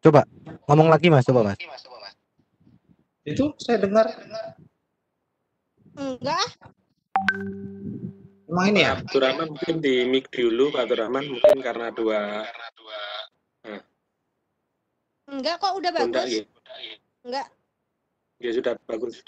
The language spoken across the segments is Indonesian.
Coba ngomong lagi Mas, coba Mas. Itu saya dengar. Enggak, Emang ini ya? Pak Abdurrahman mungkin di mic dulu, Pak Abdurrahman mungkin karena dua. enggak kok udah Enggak, bagus. ya. Enggak. Ya sudah bagus.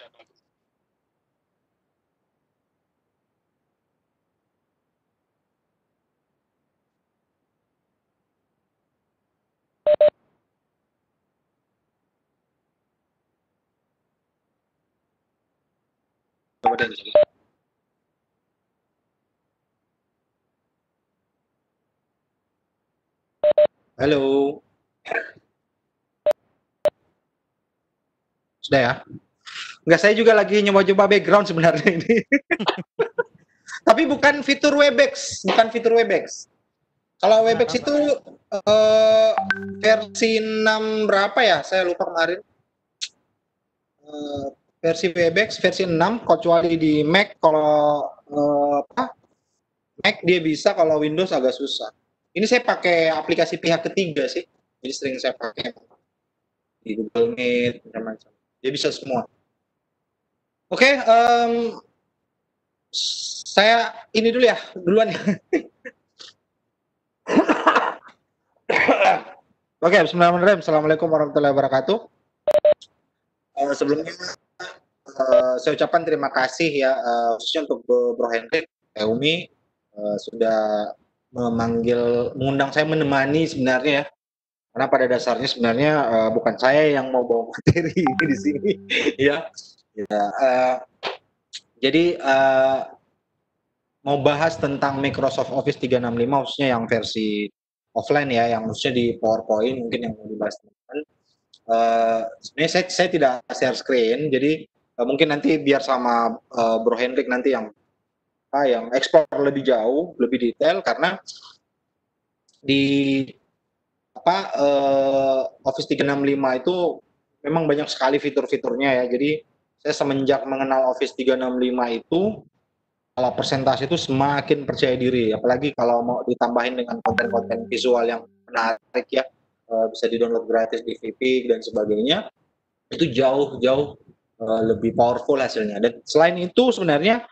Coba deh. Halo. Sudah ya? Enggak, saya juga lagi nyoba-coba background sebenarnya ini. Tapi bukan fitur Webex, bukan fitur Webex. Kalau Webex itu versi 6 berapa ya? Saya lupa kemarin. Versi Webex versi 6, kecuali di Mac. Kalau Mac dia bisa, kalau Windows agak susah. Ini saya pakai aplikasi pihak ketiga sih. Jadi sering saya pakai di Google Meet, macam-macam. Dia bisa semua. Oke, saya ini dulu ya, duluan ya. Oke, bismillahirrahmanirrahim. Assalamualaikum warahmatullahi wabarakatuh. Sebelumnya saya ucapkan terima kasih ya, khususnya untuk Bro Hendrik, Umi, sudah mengundang saya menemani sebenarnya ya. Karena pada dasarnya sebenarnya bukan saya yang mau bawa materi di sini ya. Jadi mau bahas tentang Microsoft Office 365 khususnya yang versi offline ya, yang khususnya di PowerPoint mungkin yang mau dibahas teman-teman. Sebenarnya saya tidak share screen, jadi mungkin nanti biar sama Bro Hendrik nanti yang explore lebih jauh, lebih detail, karena di Office 365 itu memang banyak sekali fitur-fiturnya ya. Jadi saya semenjak mengenal Office 365 itu, kalau presentasi itu semakin percaya diri, apalagi kalau mau ditambahin dengan konten-konten visual yang menarik ya, bisa di-download gratis di Vipik dan sebagainya, itu jauh-jauh lebih powerful hasilnya. Dan selain itu sebenarnya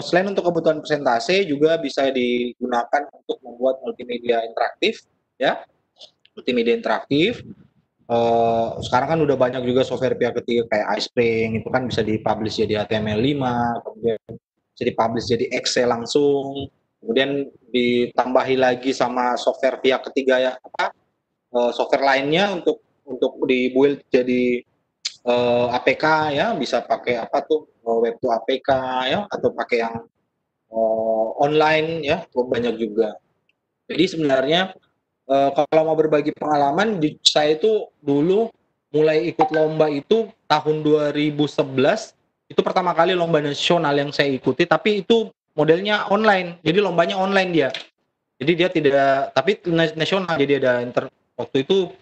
selain untuk kebutuhan presentasi juga bisa digunakan untuk membuat multimedia interaktif ya. Multimedia interaktif. Sekarang kan udah banyak juga software pihak ketiga kayak iSpring, itu kan bisa dipublish jadi HTML5, kemudian bisa dipublish jadi Excel langsung, kemudian ditambahi lagi sama software pihak ketiga ya, software lainnya untuk dibuild jadi APK ya, bisa pakai web to APK ya, atau pakai yang online ya, banyak juga. Jadi sebenarnya kalau mau berbagi pengalaman, saya itu dulu mulai ikut lomba itu tahun 2011, itu pertama kali lomba nasional yang saya ikuti, tapi itu modelnya online, jadi lombanya online dia. Jadi dia tidak, tapi nasional, jadi ada waktu itu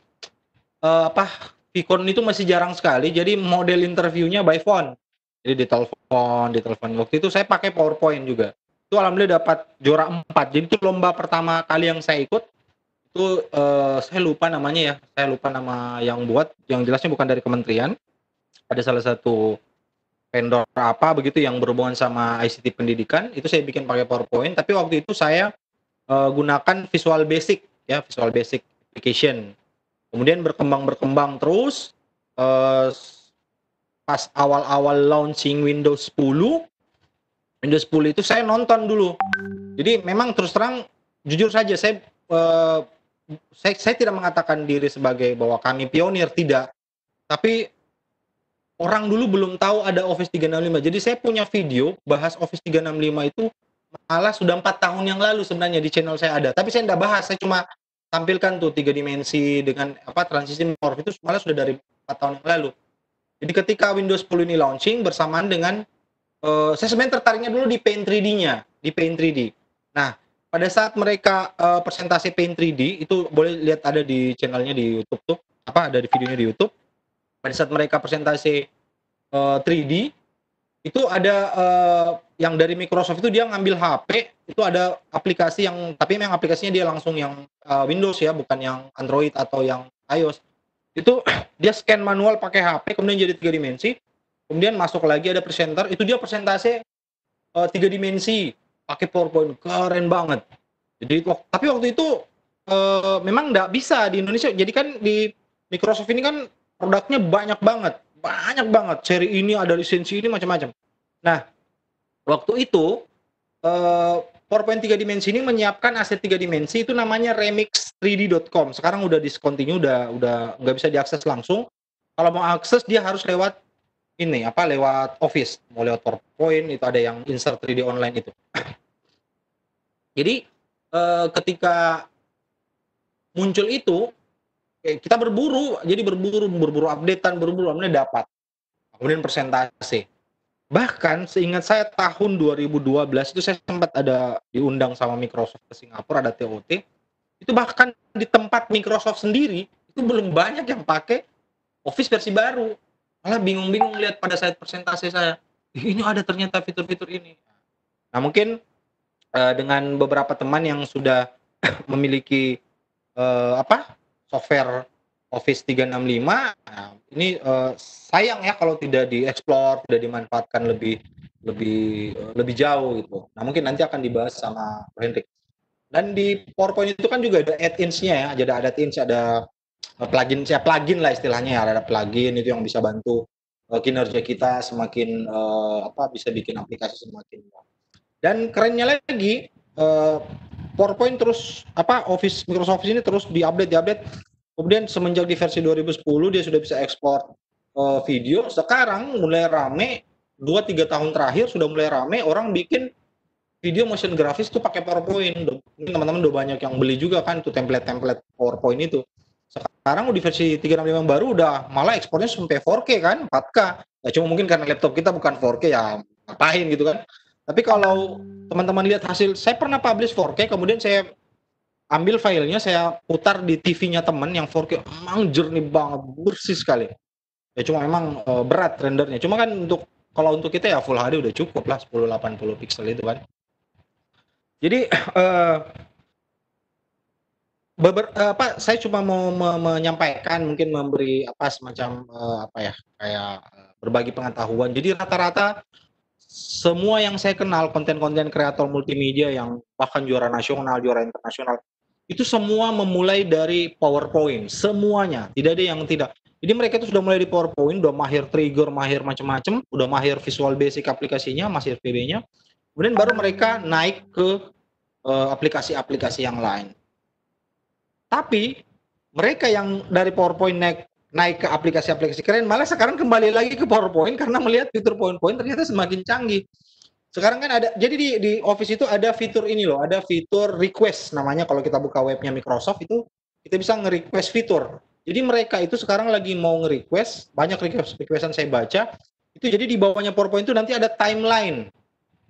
Vicon itu masih jarang sekali, jadi model interviewnya by phone. Jadi ditelepon. Waktu itu saya pakai PowerPoint juga. Itu alhamdulillah dapat juara 4. Jadi itu lomba pertama kali yang saya ikut. Itu saya lupa namanya ya. Saya lupa nama yang buat, yang jelasnya bukan dari kementerian. Ada salah satu vendor apa begitu yang berhubungan sama ICT pendidikan. Itu saya bikin pakai PowerPoint, tapi waktu itu saya gunakan Visual Basic ya, Visual Basic application. Kemudian berkembang terus, pas awal-awal launching Windows 10 itu saya nonton dulu. Jadi memang terus terang, jujur saja, saya tidak mengatakan diri sebagai bahwa kami pionir, tidak. Tapi orang dulu belum tahu ada Office 365. Jadi saya punya video bahas Office 365 itu malah sudah 4 tahun yang lalu sebenarnya di channel saya ada. Tapi saya tidak bahas, saya cuma tampilkan tuh 3 dimensi dengan transisi morph itu malah sudah dari 4 tahun yang lalu. Jadi ketika Windows 10 ini launching bersamaan dengan saya sebenarnya tertariknya dulu di Paint 3D-nya, di Paint 3D. Nah, pada saat mereka presentasi Paint 3D itu boleh lihat ada di channelnya di YouTube tuh, ada di videonya di YouTube. Pada saat mereka presentasi 3D itu ada yang dari Microsoft itu dia ngambil HP, itu ada aplikasi yang, tapi memang aplikasinya dia langsung yang Windows ya, bukan yang Android atau yang iOS. Itu dia scan manual pakai HP, kemudian jadi 3 dimensi, kemudian masuk lagi ada presenter, itu dia presentasi 3 dimensi pakai PowerPoint, keren banget. Jadi tapi waktu itu memang nggak bisa di Indonesia. Jadi kan di Microsoft ini kan produknya banyak banget. Seri ini ada lisensi ini macam-macam. Nah, waktu itu PowerPoint 3 dimensi ini menyiapkan aset 3 dimensi itu namanya remix3d.com. Sekarang udah discontinue, udah nggak bisa diakses langsung. Kalau mau akses dia harus lewat lewat Office, mau lewat PowerPoint itu ada yang insert 3D online itu. Jadi ketika muncul itu kita berburu updatean, dapat. Kemudian presentasi. Bahkan seingat saya tahun 2012 itu saya sempat ada diundang sama Microsoft ke Singapura, ada TOT. Itu bahkan di tempat Microsoft sendiri itu belum banyak yang pakai Office versi baru. Malah bingung-bingung lihat pada saat presentasi saya. Ini ada ternyata fitur-fitur ini. Nah, mungkin dengan beberapa teman yang sudah memiliki software Office 365, nah, ini sayang ya kalau tidak dieksplor, tidak dimanfaatkan lebih jauh gitu. Nah, mungkin nanti akan dibahas sama Bro Hendrik. Dan di PowerPoint itu kan juga ada add-ins-nya ya, ada add-ins, ada plugin lah istilahnya ya, ada plugin itu yang bisa bantu kinerja kita semakin bisa bikin aplikasi semakin. Dan kerennya lagi PowerPoint terus Microsoft ini terus diupdate. Kemudian semenjak di versi 2010 dia sudah bisa ekspor video. Sekarang mulai rame 2-3 tahun terakhir sudah mulai rame orang bikin video motion grafis tuh pakai PowerPoint. Mungkin teman-teman udah banyak yang beli juga kan tuh template PowerPoint itu. Sekarang di versi 365 baru udah malah ekspornya sampai 4K kan, 4K. Ya cuma mungkin karena laptop kita bukan 4K ya ngapain gitu kan. Tapi kalau teman-teman lihat hasil, saya pernah publish 4K, kemudian saya ambil filenya, saya putar di TV-nya teman yang 4K, emang jernih banget, bersih sekali. Ya cuma memang berat rendernya. Cuma kan kalau untuk kita ya Full HD udah cukup lah, 1080 pixel itu kan. Jadi saya cuma mau menyampaikan, mungkin memberi semacam kayak berbagi pengetahuan. Jadi rata-rata semua yang saya kenal konten-konten kreator multimedia yang bahkan juara nasional, juara internasional, itu semua memulai dari PowerPoint, semuanya, tidak ada yang tidak. Jadi mereka itu sudah mulai di PowerPoint, udah mahir trigger, mahir macam-macam, udah mahir Visual Basic aplikasinya, mahir VB-nya. Kemudian baru mereka naik ke aplikasi-aplikasi yang lain. Tapi mereka yang dari PowerPoint naik ke aplikasi-aplikasi keren, malah sekarang kembali lagi ke PowerPoint karena melihat fitur PowerPoint ternyata semakin canggih. Sekarang kan ada, jadi di Office itu ada fitur ini loh, ada fitur request namanya. Kalau kita buka webnya Microsoft itu kita bisa nge-request fitur. Jadi mereka itu sekarang lagi mau nge-request, banyak requestan saya baca, itu jadi di bawahnya PowerPoint itu nanti ada timeline.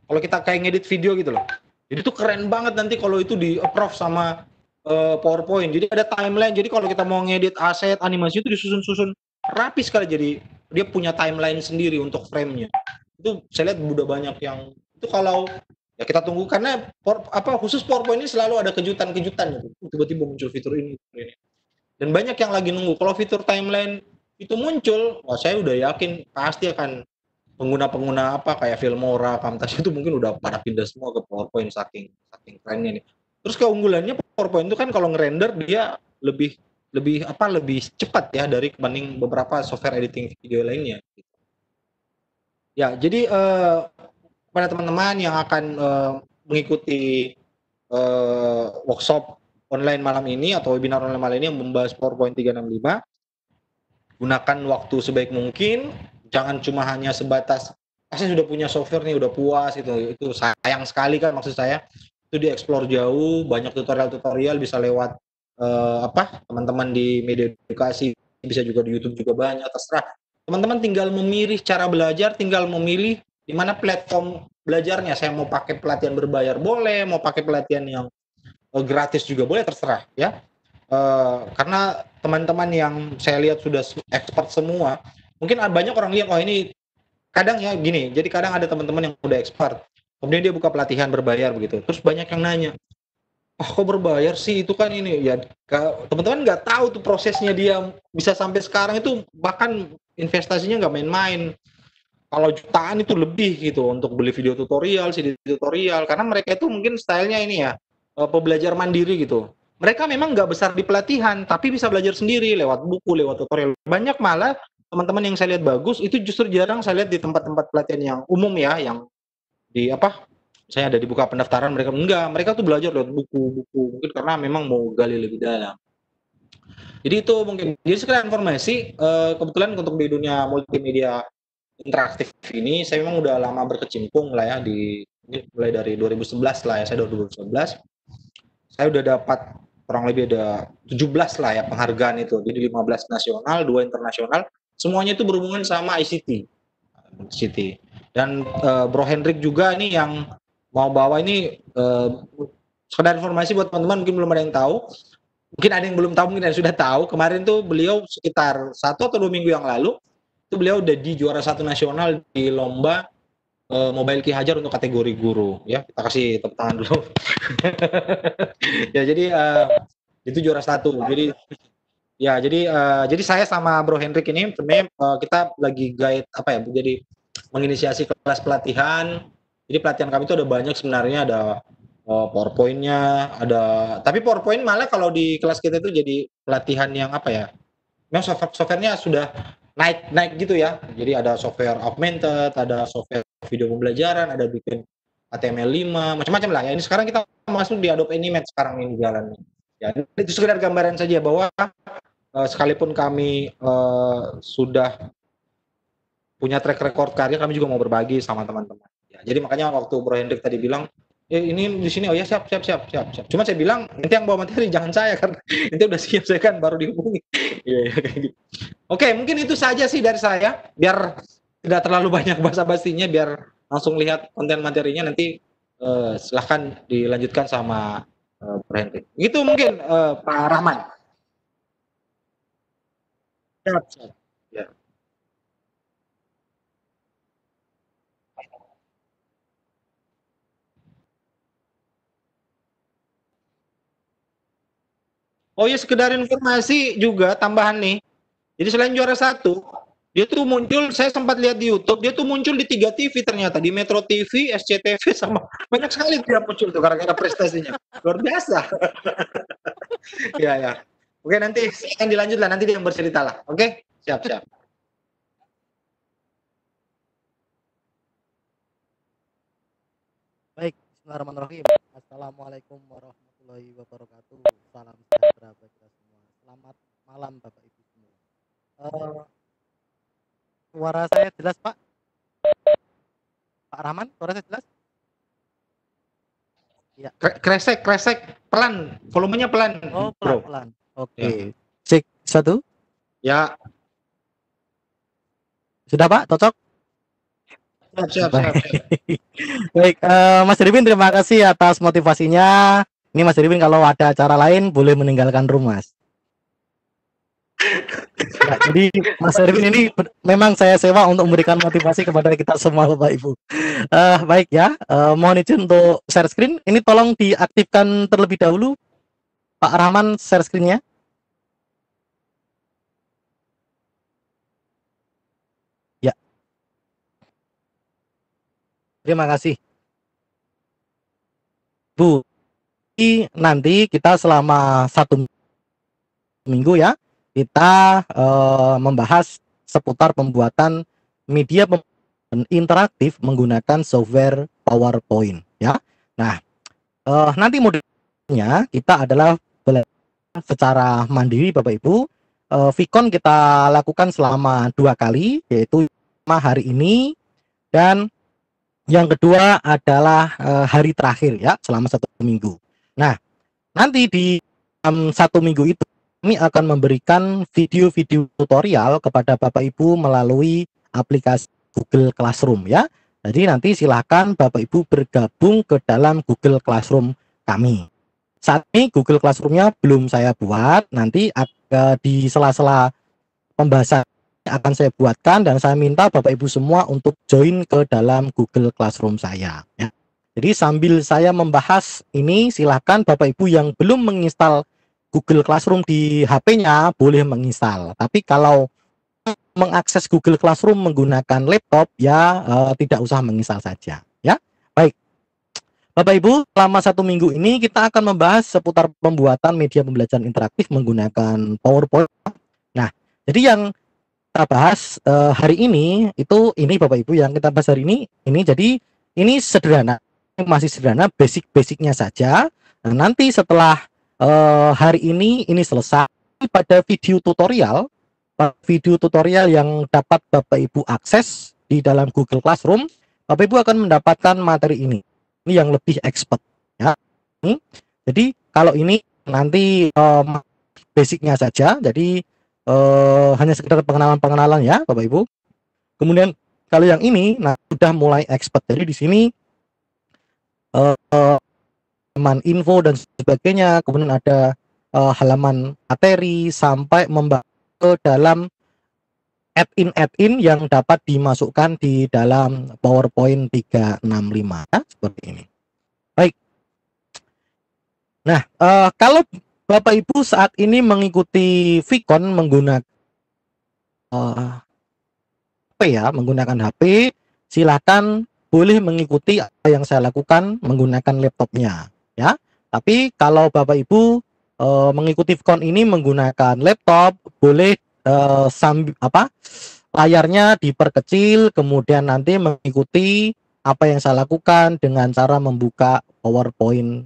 Kalau kita kayak ngedit video gitu loh. Jadi itu keren banget nanti kalau itu di-approve sama PowerPoint. Jadi ada timeline. Jadi kalau kita mau ngedit aset, animasi itu disusun-susun rapi sekali. Jadi dia punya timeline sendiri untuk frame-nya. Itu saya lihat udah banyak yang itu kalau ya kita tunggu karena khusus PowerPoint ini selalu ada kejutan-kejutan gitu. Tiba-tiba muncul fitur ini. Dan banyak yang lagi nunggu. Kalau fitur timeline itu muncul, wah saya udah yakin pasti akan pengguna-pengguna kayak Filmora, Camtasia itu mungkin udah pada pindah semua ke PowerPoint saking kerennya nih. Terus keunggulannya PowerPoint itu kan kalau ngerender dia lebih cepat ya dibanding beberapa software editing video lainnya. Ya, jadi pada teman-teman yang akan mengikuti workshop online malam ini atau webinar online malam ini yang membahas PowerPoint 365, gunakan waktu sebaik mungkin, jangan cuma hanya sebatas saya sudah punya software nih, udah puas itu sayang sekali kan maksud saya. Itu dieksplor jauh, banyak tutorial bisa lewat teman-teman di media edukasi, bisa juga di YouTube juga banyak, terserah. Teman-teman tinggal memilih cara belajar, tinggal memilih di mana platform belajarnya. Saya mau pakai pelatihan berbayar boleh, mau pakai pelatihan yang gratis juga boleh, terserah ya. Karena teman-teman yang saya lihat sudah expert semua, mungkin banyak orang lihat ini kadang ya gini, jadi kadang ada teman-teman yang udah expert, kemudian dia buka pelatihan berbayar begitu, terus banyak yang nanya, oh kok berbayar sih, itu kan ini ya, teman-teman nggak tahu tuh prosesnya dia bisa sampai sekarang itu, bahkan investasinya nggak main-main. Kalau jutaan itu lebih gitu untuk beli video tutorial, CD tutorial, karena mereka itu mungkin stylenya ini ya, pembelajar mandiri gitu. Mereka memang nggak besar di pelatihan, tapi bisa belajar sendiri lewat buku, lewat tutorial. Banyak malah teman-teman yang saya lihat bagus itu justru jarang saya lihat di tempat-tempat pelatihan yang umum ya, yang di apa? Saya ada dibuka pendaftaran, mereka tuh belajar lewat buku-buku, mungkin karena memang mau gali lebih dalam. Jadi itu mungkin. Jadi sekedar informasi, kebetulan untuk di dunia multimedia interaktif ini saya memang udah lama berkecimpung lah ya, mulai dari 2011 lah ya, saya 2011 saya udah dapat kurang lebih ada 17 lah ya penghargaan itu, jadi 15 nasional, 2 internasional, semuanya itu berhubungan sama ICT. Dan Bro Hendrik juga ini yang mau bawa ini, sekedar informasi buat teman-teman, mungkin belum ada yang tahu, mungkin ada yang belum tahu, mungkin ada yang sudah tahu. Kemarin tuh beliau sekitar 1 atau 2 minggu yang lalu itu beliau udah di juara 1 nasional di lomba Mobile Ki Hajar untuk kategori guru ya. Kita kasih tepuk tangan dulu. Ya jadi itu juara 1. Jadi ya jadi saya sama Bro Hendrik ini sebenarnya kita lagi guide apa ya, jadi menginisiasi kelas pelatihan. Jadi pelatihan kami itu ada banyak sebenarnya, ada PowerPoint-nya, tapi PowerPoint malah kalau di kelas kita itu jadi pelatihan yang apa ya? Memang software-nya sudah naik gitu ya. Jadi ada software augmented, ada software video pembelajaran, ada bikin HTML5, macam-macam lah ya. Ini sekarang kita masuk di Adobe Animate sekarang ini jalannya. Ya, itu sekedar gambaran saja bahwa sekalipun kami sudah punya track record karya, kami juga mau berbagi sama teman-teman. Ya, jadi makanya waktu Bro Hendrik tadi bilang, ini di sini, oh ya siap. Cuma saya bilang nanti yang bawa materi jangan saya, karena nanti udah siap saya kan baru dihubungi. Iya kayak gitu. Oke, mungkin itu saja sih dari saya, biar tidak terlalu banyak basa-basinya, biar langsung lihat konten materinya nanti. Silahkan dilanjutkan sama Bro Hendrik. Itu mungkin Pak Rahman. Siap. Ya. Oh ya, sekedar informasi juga tambahan nih. Jadi selain juara 1, dia tuh muncul, saya sempat lihat di YouTube, dia tuh muncul di 3 TV ternyata, di Metro TV, SCTV, sama banyak sekali dia muncul tuh karena prestasinya. Luar biasa. Ya. Oke, nanti akan dilanjut lah, nanti dia yang bercerita lah. Oke? Siap. Baik, bismillahirrahmanirrahim. Assalamualaikum warahmatullahi wabarakatuh. Salam sejahtera bagi kita semua. Selamat malam Bapak Ibu semua. Suara saya jelas Pak? Pak Rahman, suara saya jelas? Ya. Kresek, pelan, volumenya pelan. Oh, pelan. Oke. Ya. Cek 1. Ya. Sudah Pak, cocok? Siap. Baik, Mas Ripin, terima kasih atas motivasinya. Ini Mas Ripin kalau ada acara lain boleh meninggalkan rumah. Nah, jadi Mas Ripin ini memang saya sewa untuk memberikan motivasi kepada kita semua Bapak Ibu. Baik ya, mohon izin untuk share screen. Ini tolong diaktifkan terlebih dahulu, Pak Rahman, share screen-nya. Ya. Terima kasih. Bu, nanti kita selama 1 minggu ya, kita membahas seputar pembuatan media interaktif menggunakan software PowerPoint ya. Nah, nanti modelnya kita adalah belajar secara mandiri Bapak Ibu. Vicon kita lakukan selama 2 kali, yaitu hari ini dan yang kedua adalah hari terakhir ya, selama 1 minggu. Nah, nanti di 1 minggu itu kami akan memberikan video-video tutorial kepada Bapak Ibu melalui aplikasi Google Classroom ya. Jadi nanti silahkan Bapak Ibu bergabung ke dalam Google Classroom kami. Saat ini Google Classroom-nya belum saya buat, nanti di sela-sela pembahasan akan saya buatkan dan saya minta Bapak Ibu semua untuk join ke dalam Google Classroom saya ya. Jadi sambil saya membahas ini, silahkan Bapak Ibu yang belum menginstal Google Classroom di HP-nya boleh menginstal. Tapi kalau mengakses Google Classroom menggunakan laptop ya tidak usah menginstal saja ya. Baik. Bapak Ibu, selama 1 minggu ini kita akan membahas seputar pembuatan media pembelajaran interaktif menggunakan PowerPoint. Nah, jadi yang kita bahas hari ini itu ini Bapak Ibu yang kita bahas hari ini jadi ini sederhana, masih sederhana, basic-basicnya saja. Nah, nanti setelah hari ini selesai, pada video tutorial yang dapat Bapak Ibu akses di dalam Google Classroom, Bapak Ibu akan mendapatkan materi ini yang lebih expert ya. Jadi kalau ini nanti basicnya saja, jadi hanya sekedar pengenalan ya Bapak Ibu. Kemudian kalau yang ini sudah mulai expert. Jadi di sini halaman info dan sebagainya, kemudian ada halaman materi sampai membahas ke dalam add-in yang dapat dimasukkan di dalam PowerPoint 365 ya, seperti ini. Baik. Nah, kalau Bapak Ibu saat ini mengikuti Vicon menggunakan menggunakan HP, silakan boleh mengikuti apa yang saya lakukan menggunakan laptopnya ya. Tapi kalau Bapak Ibu mengikuti Vicon ini menggunakan laptop, boleh layarnya diperkecil, kemudian nanti mengikuti apa yang saya lakukan dengan cara membuka PowerPoint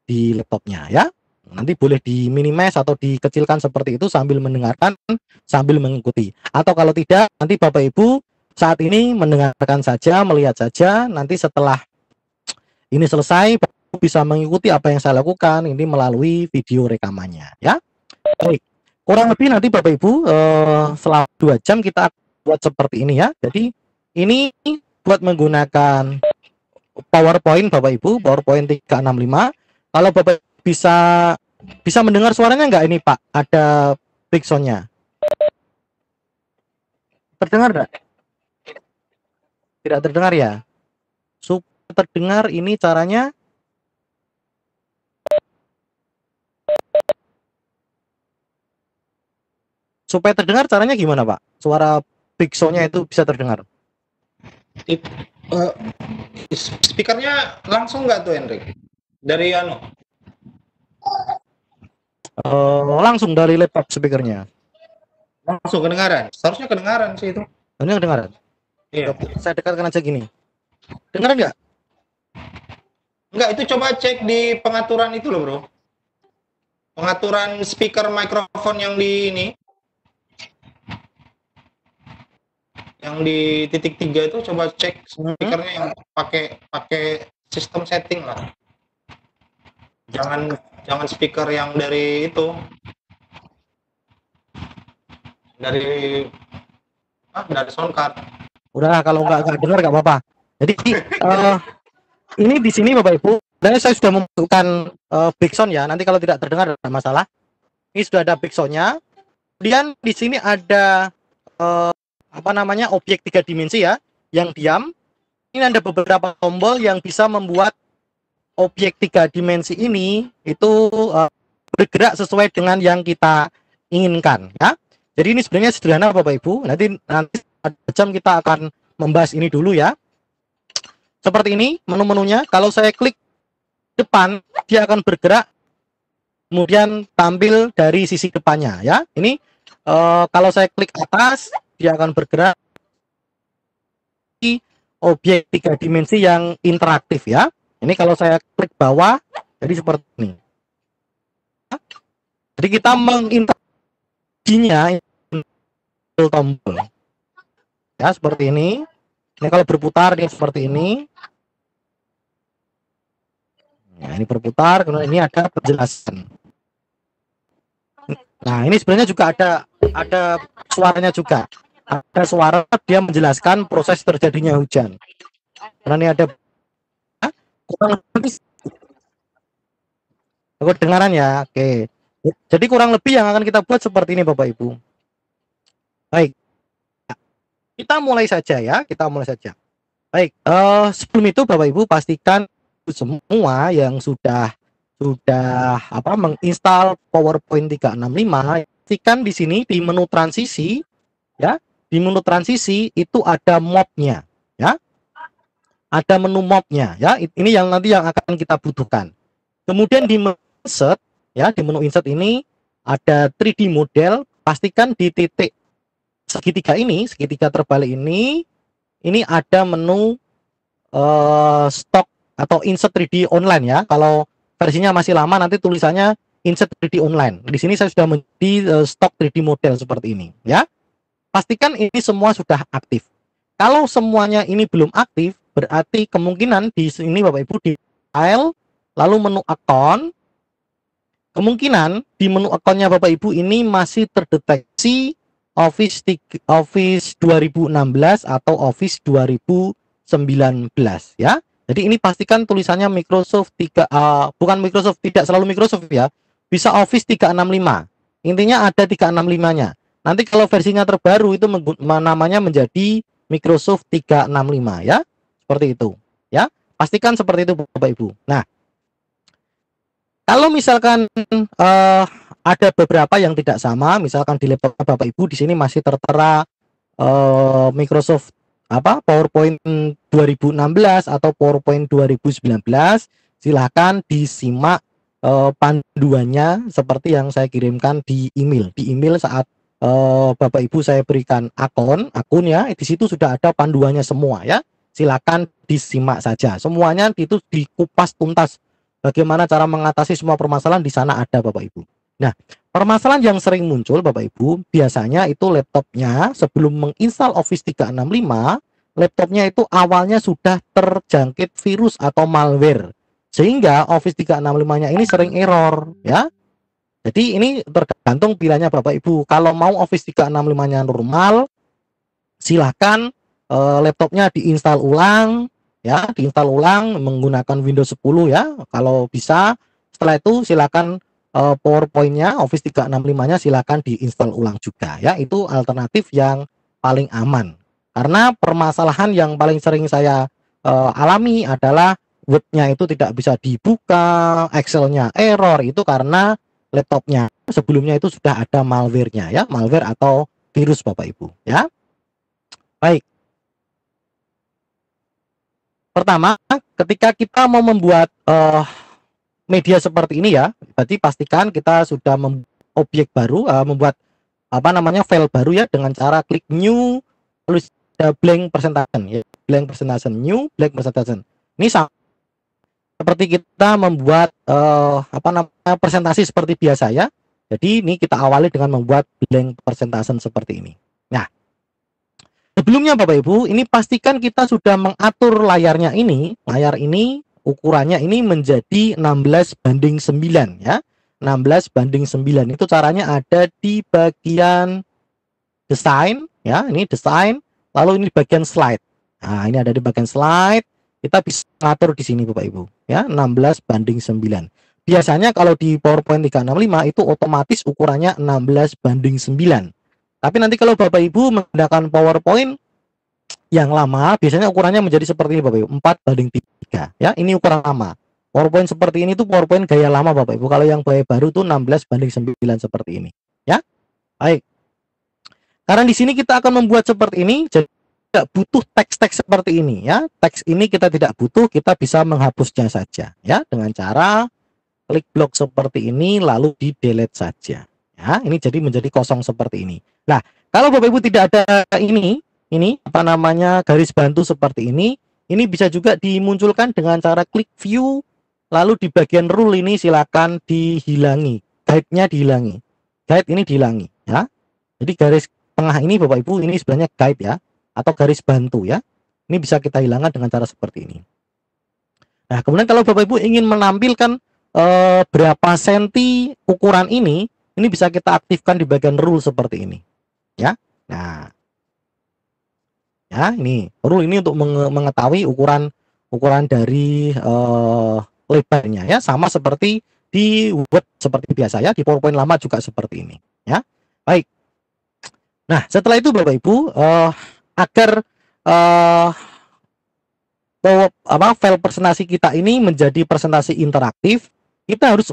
di laptopnya ya. Nanti boleh di-minimize atau dikecilkan seperti itu sambil mendengarkan, sambil mengikuti. Atau kalau tidak, nanti Bapak Ibu saat ini mendengarkan saja, melihat saja, nanti setelah ini selesai Bapak Ibu bisa mengikuti apa yang saya lakukan ini melalui video rekamannya ya. Baik. Kurang lebih nanti Bapak Ibu selama 2 jam kita buat seperti ini ya. Jadi ini buat menggunakan PowerPoint Bapak Ibu, PowerPoint 365. Kalau Bapak bisa mendengar suaranya enggak ini Pak? Ada backsound-nya. Terdengar enggak? Tidak terdengar ya? Supaya terdengar ini caranya gimana Pak? Suara backsound-nya itu bisa terdengar. Speakernya langsung nggak tuh Hendrik? Dari langsung dari laptop speakernya. Langsung kedengaran. Seharusnya kedengaran sih itu. Ini kedengaran. Iya. Saya dekatkan aja gini. Dengar nggak? Enggak, itu coba cek di pengaturan itu loh, Bro. Pengaturan speaker mikrofon yang di ini. Yang di titik 3 itu coba cek speakernya yang pakai sistem setting lah. Jangan speaker yang dari itu. Dari soundcard. Udahlah kalau nggak dengar nggak apa-apa. Jadi ini di sini Bapak Ibu, dan saya sudah memasukkan backsound ya. Nanti kalau tidak terdengar tidak masalah. Ini sudah ada backsound-nya. Kemudian di sini ada objek 3 dimensi ya, yang diam. Ini ada beberapa tombol yang bisa membuat objek 3 dimensi ini itu bergerak sesuai dengan yang kita inginkan ya. Jadi ini sebenarnya sederhana Bapak Ibu. Nanti ada jam kita akan membahas ini dulu ya. Seperti ini menu-menunya. Kalau saya klik depan, dia akan bergerak kemudian tampil dari sisi depannya ya. Ini kalau saya klik atas, dia akan bergerak di objek 3 dimensi yang interaktif ya. Ini kalau saya klik bawah, jadi seperti ini. Jadi kita menginteragisinya tombol. Ya, seperti ini. Ini kalau berputar dia seperti ini. Nah, ini berputar, kemudian ini ada penjelasan. Nah, ini sebenarnya juga ada suaranya juga. Ada suara dia menjelaskan proses terjadinya hujan. Karena ini ada kurang lebih kedengaran ya. Oke. Jadi kurang lebih yang akan kita buat seperti ini Bapak Ibu. Baik. Kita mulai saja ya, kita mulai saja. Baik, sebelum itu Bapak Ibu pastikan semua yang sudah menginstal PowerPoint 365, pastikan di sini di menu transisi ya, di menu transisi itu ada mobnya ya, ada menu mobnya ya. Ini yang nanti yang akan kita butuhkan. Kemudian di menu insert ya, di menu insert ini ada 3D model, pastikan di titik segitiga ini, segitiga terbalik ini ada menu stok atau insert 3D online ya. Kalau versinya masih lama nanti tulisannya insert 3D online. Di sini saya sudah menjadi stok 3D model seperti ini ya. Pastikan ini semua sudah aktif. Kalau semuanya ini belum aktif, berarti kemungkinan di sini Bapak Ibu di file lalu menu account, kemungkinan di menu akunnya Bapak Ibu ini masih terdeteksi Office 2016 atau Office 2019 ya. Jadi ini pastikan tulisannya Microsoft 3, bukan Microsoft, tidak selalu Microsoft ya. Bisa Office 365. Intinya ada 365-nya. Nanti kalau versinya terbaru itu namanya menjadi Microsoft 365 ya. Seperti itu ya. Pastikan seperti itu Bapak Ibu. Nah, kalau misalkan ada beberapa yang tidak sama, misalkan di laptop Bapak Ibu di sini masih tertera Microsoft PowerPoint 2016 atau PowerPoint 2019, silahkan disimak panduannya seperti yang saya kirimkan di email. Di email saat Bapak Ibu saya berikan akunnya, di situ sudah ada panduannya semua ya. Silakan disimak saja. Semuanya itu dikupas tuntas. Bagaimana cara mengatasi semua permasalahan di sana ada Bapak Ibu. Nah, permasalahan yang sering muncul Bapak Ibu, biasanya itu laptopnya sebelum menginstal Office 365, laptopnya itu awalnya sudah terjangkit virus atau malware. Sehingga Office 365-nya ini sering error ya. Jadi ini tergantung pilihannya Bapak Ibu. Kalau mau Office 365-nya normal, silahkan laptopnya diinstal ulang ya, diinstal ulang menggunakan Windows 10 ya. Kalau bisa, setelah itu silakan PowerPoint-nya Office 365-nya silakan diinstal ulang juga ya. Itu alternatif yang paling aman. Karena permasalahan yang paling sering saya alami adalah Word-nya itu tidak bisa dibuka, Excel-nya error, itu karena laptopnya sebelumnya itu sudah ada malware-nya ya, malware atau virus Bapak Ibu ya. Baik. Pertama, ketika kita mau membuat media seperti ini ya, berarti pastikan kita sudah objek baru, membuat file baru ya, dengan cara klik new, lalu blank presentation ya, blank presentation, new blank presentation. Ini seperti kita membuat presentasi seperti biasa ya. Jadi ini kita awali dengan membuat blank presentation seperti ini. Nah, sebelumnya Bapak Ibu, ini pastikan kita sudah mengatur layarnya ini. Layar ini ukurannya ini menjadi 16:9 ya. 16:9. Itu caranya ada di bagian desain ya. Ini desain, lalu ini bagian slide. Nah, ini ada di bagian slide. Kita bisa atur di sini Bapak Ibu ya, 16:9. Biasanya kalau di PowerPoint 365 itu otomatis ukurannya 16:9. Tapi nanti kalau Bapak Ibu menggunakan PowerPoint yang lama, biasanya ukurannya menjadi seperti ini Bapak Ibu, 4:3 ya. Ini ukuran lama. PowerPoint seperti ini tuh PowerPoint gaya lama Bapak Ibu. Kalau yang gaya baru tuh 16:9 seperti ini ya. Baik. Karena di sini kita akan membuat seperti ini, jadi tidak butuh teks-teks seperti ini ya. Teks ini kita tidak butuh, kita bisa menghapusnya saja ya dengan cara klik blok seperti ini lalu di delete saja ya. Ini jadi menjadi kosong seperti ini. Nah, kalau Bapak Ibu tidak ada ini garis bantu seperti ini bisa juga dimunculkan dengan cara klik view, lalu di bagian rule ini silakan dihilangi, guide-nya dihilangi, guide ini dihilangi ya. Jadi garis tengah ini Bapak Ibu ini sebenarnya guide ya, atau garis bantu ya. Ini bisa kita hilangkan dengan cara seperti ini. Nah, kemudian kalau Bapak Ibu ingin menampilkan berapa senti ukuran ini bisa kita aktifkan di bagian rule seperti ini ya. Nah, ya ini rule ini untuk mengetahui ukuran dari lebarnya ya, sama seperti di Word seperti biasa ya, di PowerPoint lama juga seperti ini ya. Baik. Nah, setelah itu Bapak Ibu agar file presentasi kita ini menjadi presentasi interaktif, kita harus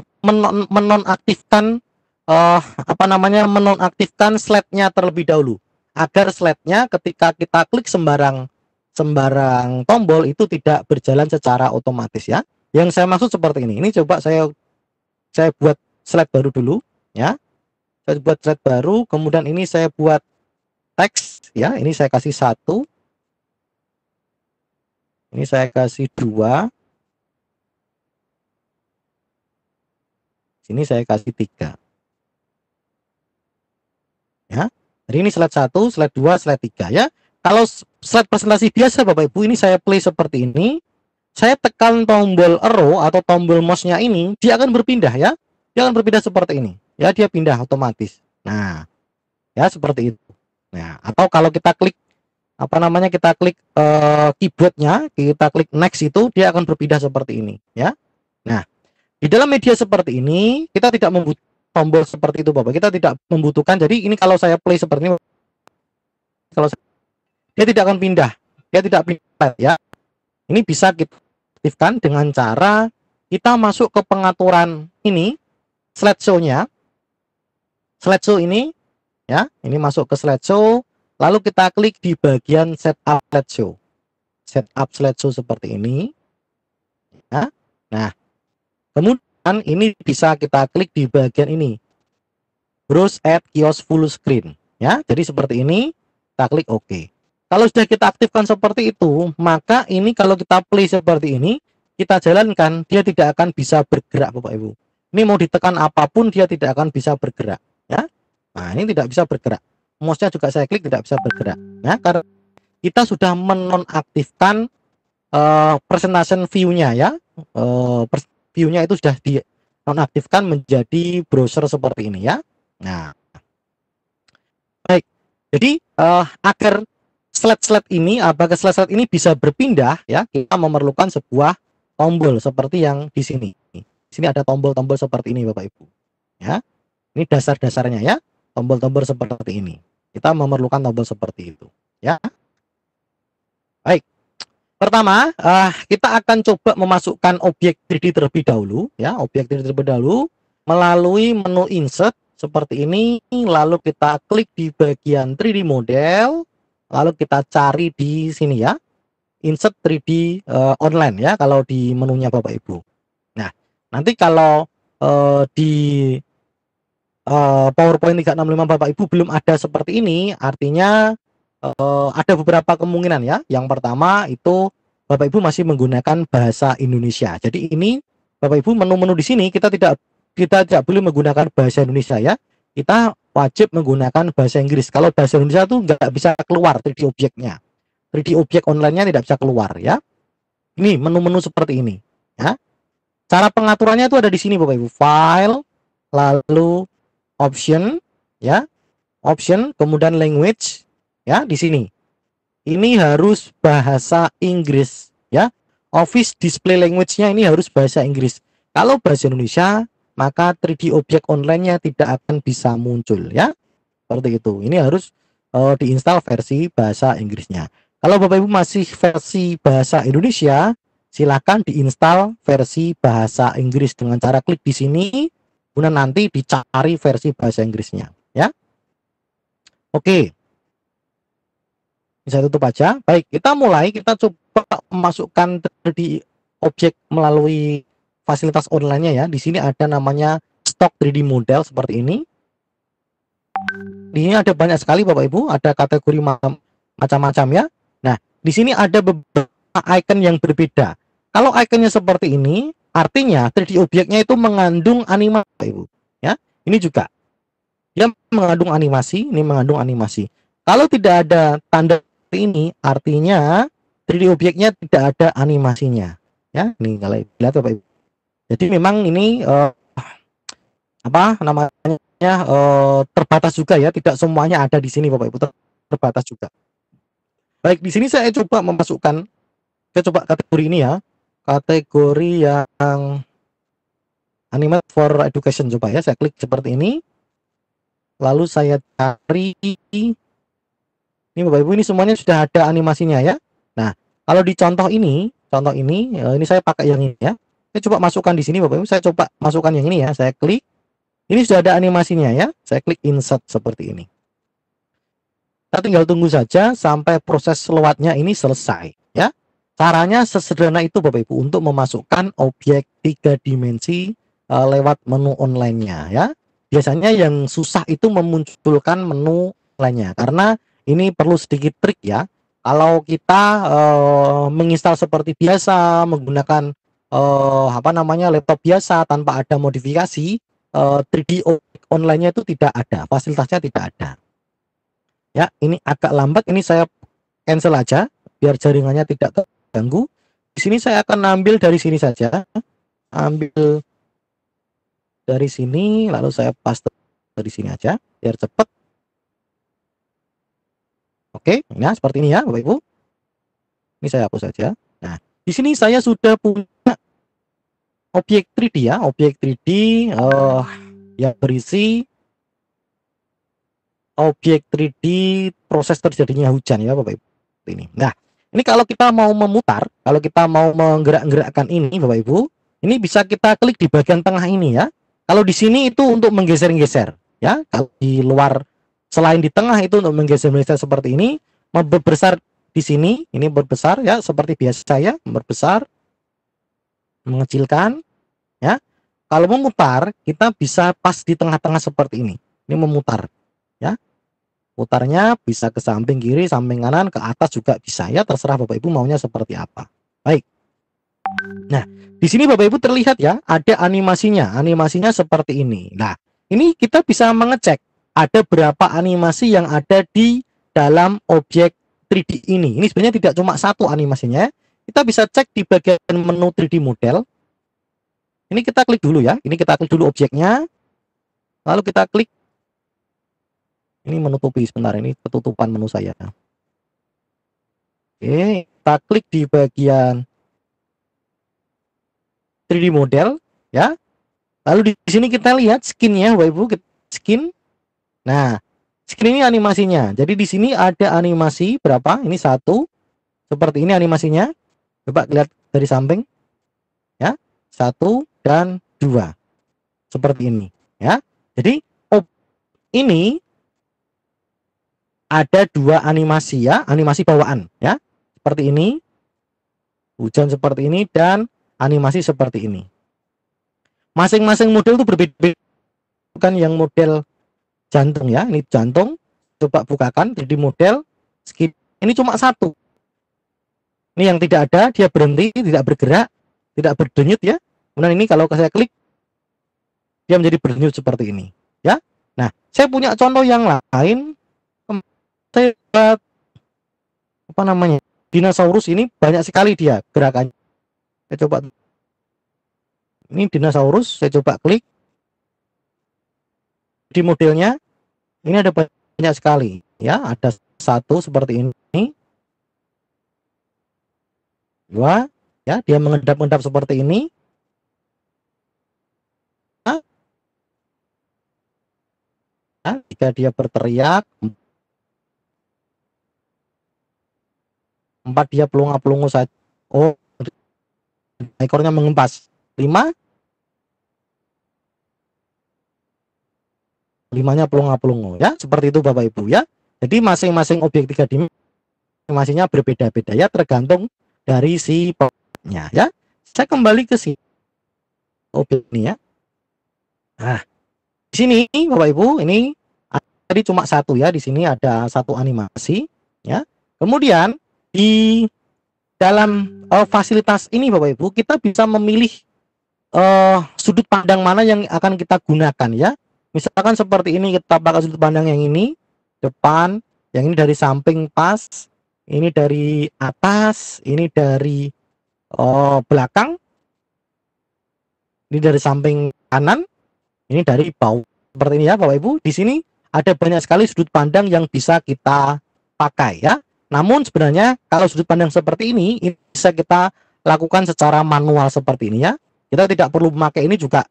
menonaktifkan menonaktifkan slide-nya terlebih dahulu, agar slide-nya ketika kita klik sembarang tombol itu tidak berjalan secara otomatis ya. Yang saya maksud seperti ini. Ini coba saya buat slide baru dulu ya. Saya buat slide baru, kemudian ini saya buat teks ya. Ini saya kasih 1. Ini saya kasih 2. Sini saya kasih 3. Ya. Jadi ini slide 1, slide 2, slide 3 ya. Kalau slide presentasi biasa Bapak Ibu, ini saya play seperti ini. Saya tekan tombol arrow atau tombol mouse-nya ini, dia akan berpindah ya. Dia akan berpindah seperti ini. Ya, dia pindah otomatis. Nah, ya seperti itu. Nah, atau kalau kita klik kita klik keyboardnya, kita klik next itu, dia akan berpindah seperti ini ya. Nah, di dalam media seperti ini kita tidak membutuhkan tombol seperti itu Bapak. Kita tidak membutuhkan. Jadi ini kalau saya play seperti ini, dia tidak akan pindah. Dia tidak pindah ya. Ini bisa kita aktifkan dengan cara kita masuk ke pengaturan ini, slideshow-nya. Slideshow ini ya, ini masuk ke slideshow, lalu kita klik di bagian setup slideshow. Setup slideshow seperti ini. Ya. Nah, kemudian ini bisa kita klik di bagian ini. Browse at kiosk full screen ya. Jadi seperti ini, kita klik OK. Kalau sudah kita aktifkan seperti itu, maka ini kalau kita play seperti ini, kita jalankan, dia tidak akan bisa bergerak Bapak Ibu. Ini mau ditekan apapun, dia tidak akan bisa bergerak ya. Nah, ini tidak bisa bergerak. Mouse-nya juga saya klik tidak bisa bergerak ya, karena kita sudah menonaktifkan presentation view-nya ya. View-nya itu sudah dinonaktifkan menjadi browser seperti ini ya. Nah, baik. Jadi agar slide-slide ini bisa berpindah ya, kita memerlukan sebuah tombol seperti yang di sini. Di sini ada tombol-tombol seperti ini Bapak Ibu. Ya. Ini dasar-dasarnya ya, tombol-tombol seperti ini. Kita memerlukan tombol seperti itu, ya. Baik. Pertama, kita akan coba memasukkan objek 3D terlebih dahulu ya, objek 3D terlebih dahulu melalui menu insert seperti ini, lalu kita klik di bagian 3D model. Lalu kita cari di sini ya, insert 3D online ya, kalau di menunya Bapak Ibu. Nah, nanti kalau di PowerPoint 365 Bapak Ibu belum ada seperti ini, artinya ada beberapa kemungkinan ya. Yang pertama itu Bapak Ibu masih menggunakan bahasa Indonesia. Jadi ini Bapak Ibu menu-menu di sini kita tidak boleh menggunakan bahasa Indonesia ya. Kita wajib menggunakan bahasa Inggris. Kalau bahasa Indonesia itu nggak bisa keluar 3D objeknya. 3D objek online-nya tidak bisa keluar ya. Ini menu-menu seperti ini ya. Cara pengaturannya itu ada di sini Bapak Ibu. File, lalu option ya. Option, kemudian language ya di sini. Ini harus bahasa Inggris ya. Office display language-nya ini harus bahasa Inggris. Kalau bahasa Indonesia maka 3D objek online-nya tidak akan bisa muncul ya. Seperti itu. Ini harus diinstal versi bahasa Inggrisnya. Kalau Bapak Ibu masih versi bahasa Indonesia, silakan diinstal versi bahasa Inggris dengan cara klik di sini, kemudian nanti dicari versi bahasa Inggrisnya ya. Oke. Bisa tutup aja. Baik, kita coba memasukkan 3D objek melalui fasilitas online-nya ya. Di sini ada namanya stock 3D model seperti ini. Di sini ada banyak sekali Bapak Ibu, ada kategori macam-macam ya. Nah, di sini ada beberapa icon yang berbeda. Kalau ikonnya seperti ini, artinya 3D objeknya itu mengandung animasi Bapak Ibu. Ya, ini juga. Dia mengandung animasi, ini mengandung animasi. Kalau tidak ada tanda ini, artinya 3D objeknya tidak ada animasinya. Ya, ini kalau lihat Bapak Ibu. Jadi memang ini terbatas juga ya, tidak semuanya ada di sini Bapak Ibu, terbatas juga. Baik, di sini saya coba memasukkan, saya coba kategori ini ya, kategori yang animate for education, coba ya, saya klik seperti ini, lalu saya cari, ini Bapak Ibu, ini semuanya sudah ada animasinya ya. Nah, kalau di contoh ini contoh ini saya pakai yang ini ya. Saya coba masukkan di sini Bapak Ibu, saya coba masukkan yang ini ya, saya klik. Ini sudah ada animasinya ya, saya klik insert seperti ini. Kita tinggal tunggu saja sampai proses loadnya ini selesai ya. Caranya sesederhana itu Bapak Ibu untuk memasukkan objek 3 dimensi lewat menu online-nya ya. Biasanya yang susah itu memunculkan menu online-nya karena ini perlu sedikit trik ya. Kalau kita menginstal seperti biasa menggunakan laptop biasa tanpa ada modifikasi, 3D online-nya itu tidak ada, fasilitasnya tidak ada. Ya, ini agak lambat, ini saya cancel aja biar jaringannya tidak terganggu. Di sini saya akan ambil dari sini saja. Ambil dari sini lalu saya paste dari sini aja biar cepat. Oke, nah seperti ini ya Bapak Ibu. Ini saya hapus saja. Nah, di sini saya sudah punya objek 3D ya, objek 3D yang berisi objek 3D proses terjadinya hujan ya Bapak Ibu. Ini. Nah, ini kalau kita mau memutar, kalau kita mau menggerak-gerakkan ini Bapak Ibu, ini bisa kita klik di bagian tengah ini ya. Kalau di sini itu untuk menggeser-geser ya. Kalau di luar selain di tengah itu untuk menggeser-geser seperti ini, membesar di sini, ini berbesar ya seperti biasa ya, berbesar, mengecilkan ya. Kalau memutar, kita bisa pas di tengah-tengah seperti ini. Ini memutar. Ya, putarnya bisa ke samping kiri, samping kanan, ke atas juga bisa ya, terserah Bapak Ibu maunya seperti apa. Baik. Nah, di sini Bapak Ibu terlihat ya, ada animasinya seperti ini. Nah, ini kita bisa mengecek ada berapa animasi yang ada di dalam objek 3D ini. Ini sebenarnya tidak cuma satu animasinya. Kita bisa cek di bagian menu 3D model. Ini kita klik dulu ya. Ini kita klik dulu objeknya. Lalu kita klik. Ini menutupi sebentar, ini ketutupan menu saya. Oke, kita klik di bagian 3D model ya. Lalu di sini kita lihat skinnya Bapak Ibu, skin. Nah, skin ini animasinya. Jadi di sini ada animasi berapa? Ini 1. Seperti ini animasinya. Coba lihat dari samping. Ya. 1 dan 2. Seperti ini ya. Jadi ini ada 2 animasi ya, animasi bawaan ya. Seperti ini. Hujan seperti ini dan animasi seperti ini. Masing-masing model itu berbeda. Bukan yang model jantung ya, ini jantung. Coba bukakan 3D model skin. Ini cuma 1. Ini yang tidak ada, dia berhenti, tidak bergerak, tidak berdenyut ya. Kemudian ini kalau saya klik dia menjadi berdenyut seperti ini ya. Nah, saya punya contoh yang lain. Saya dinosaurus ini banyak sekali dia gerakannya. Saya coba ini dinosaurus, saya coba klik di modelnya. Ini ada banyak sekali ya, ada 1 seperti ini, 2 ya, dia mengendap-endap seperti ini. Ya, jika dia berteriak, 4 dia pelunga-pelungu saja. Oh, ekornya mengempas. 5 limanya pelunga-pelungu ya, seperti itu Bapak Ibu ya. Jadi masing-masing objek 3 dimensinya berbeda-beda ya, tergantung dari si pokoknya ya. Saya kembali ke si objek ini ya. Nah, di sini Bapak Ibu ini tadi cuma 1 ya, di sini ada 1 animasi ya. Kemudian di dalam fasilitas ini Bapak Ibu, kita bisa memilih sudut pandang mana yang akan kita gunakan ya. Misalkan seperti ini, kita pakai sudut pandang yang ini depan, yang ini dari samping pas, ini dari atas, ini dari belakang, ini dari samping kanan, ini dari bawah. Seperti ini ya Bapak Ibu. Di sini ada banyak sekali sudut pandang yang bisa kita pakai ya. Namun sebenarnya kalau sudut pandang seperti ini bisa kita lakukan secara manual seperti ini ya. Kita tidak perlu memakai ini juga